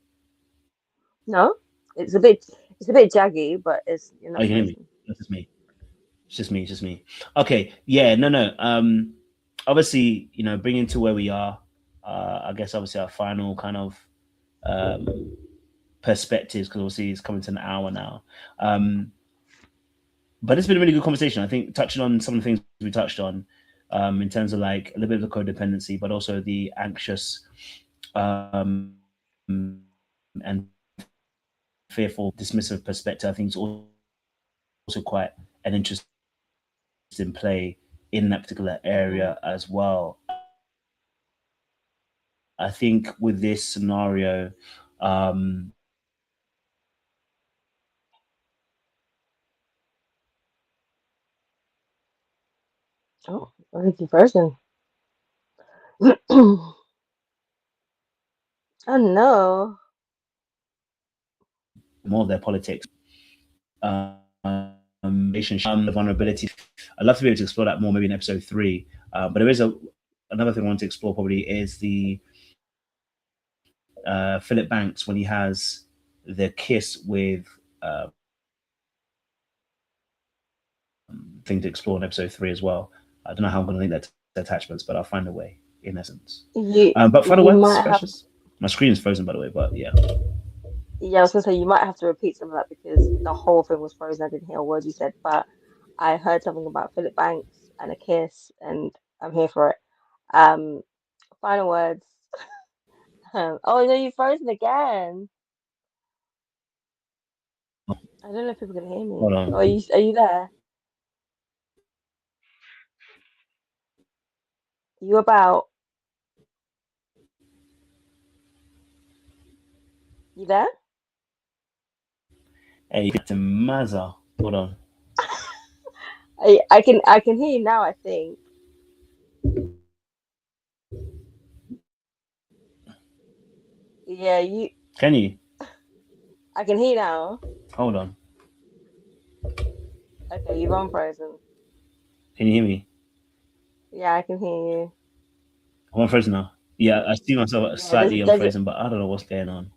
No, it's a bit jaggy, but it's you're Oh, not you can hear me. frozen. That's just me. It's just me. It's just me. Okay. Yeah. No. No. Obviously, bringing to where we are. I guess obviously our final kind of um perspectives, because obviously it's coming to an hour now. But it's been a really good conversation. I think touching on some of the things we touched on, in terms of like a little bit of the codependency, but also the anxious and fearful, dismissive perspective. I think it's also quite an interesting play in that particular area as well. I think with this scenario, Oh, I think you're frozen. Oh no. more of their politics, relationship, the vulnerability. I'd love to be able to explore that more, maybe in episode 3. But there is another thing I want to explore. Probably is the Philip Banks when he has the kiss with thing to explore in episode 3 as well. I don't know how I'm going to link that to attachments, but I'll find a way in essence. But final You words, might have. Precious. My screen is frozen, by the way, but yeah. Yeah, I was gonna say you might have to repeat some of that because the whole thing was frozen. I didn't hear a word you said, but I heard something about Philip Banks and a kiss, and I'm here for it. Um, Final words. Oh no, you frozen again. I don't know if people can hear me. Hold on. Are you there? You about? You there? Hey, it's a mazza. Hold on. I can hear you now, I think. Yeah, Can you? I can hear you now. Hold on. Okay, you've unfrozen. Can you hear me? Yeah, I can hear you. I'm unfrozen now. Yeah, I see myself Yeah, slightly unfrozen, but I don't know what's going on.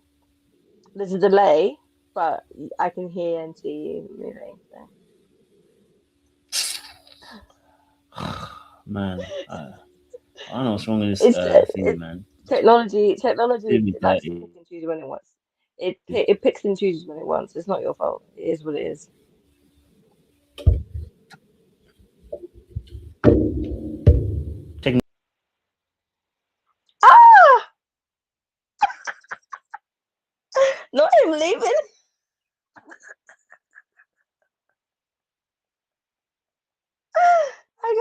there's a delay, but I can hear and see you moving. So. Man, I don't know what's wrong with this It's thing, man. technology. It's Technology really likes to dirty. pick and choose when it wants. It picks and chooses when it wants. It's not your fault. It is what it is. Ah, not him leaving. Hi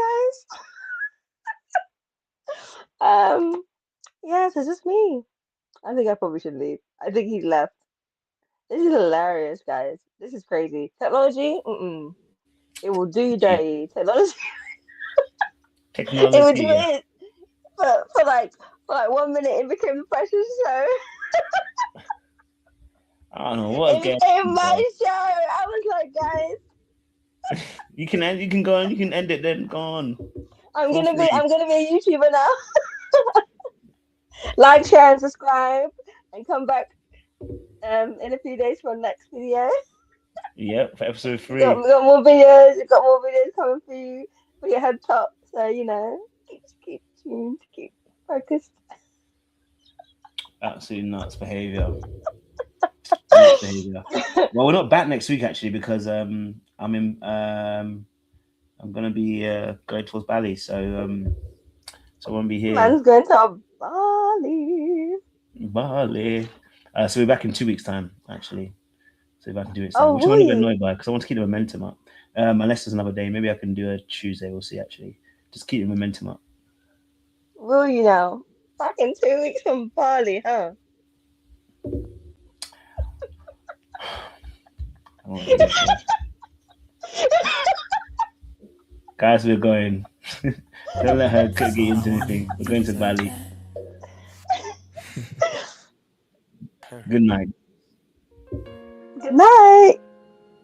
guys. Yes, it's just me. I think I probably should leave. I think he left. This is hilarious, guys. This is crazy. Technology, it will do you dirty. Technology, it will do Technology. it for like 1 minute. It became the fashion show. I don't know what's going In on, my bro. show, I was like, guys, You can end. You can go on. You can end it. Then go on. Feel free. I'm gonna be a YouTuber now. Like, share, and subscribe, and come back in a few days for the next video. Yep, for episode We got 3. we got more videos. We got more videos coming for you for your head top. So keep tuned, keep focused. Absolutely nuts behavior. Nuts behavior. Well, we're not back next week actually because I'm gonna be going towards Bali, so I won't be here. Man's going to Bali. Bali. So we're back in 2 weeks' time, actually. So we're back in 2 weeks' time, Oh, which I'm will a little bit you? annoyed by because I want to keep the momentum up. Unless there's another day, maybe I can do a Tuesday. We'll see. Actually, just keep the momentum up. Will you now? Back in 2 weeks from Bali, huh? I won't do it, bro. Guys, we're going. Don't let her get into anything. We're going to Bali. Good night.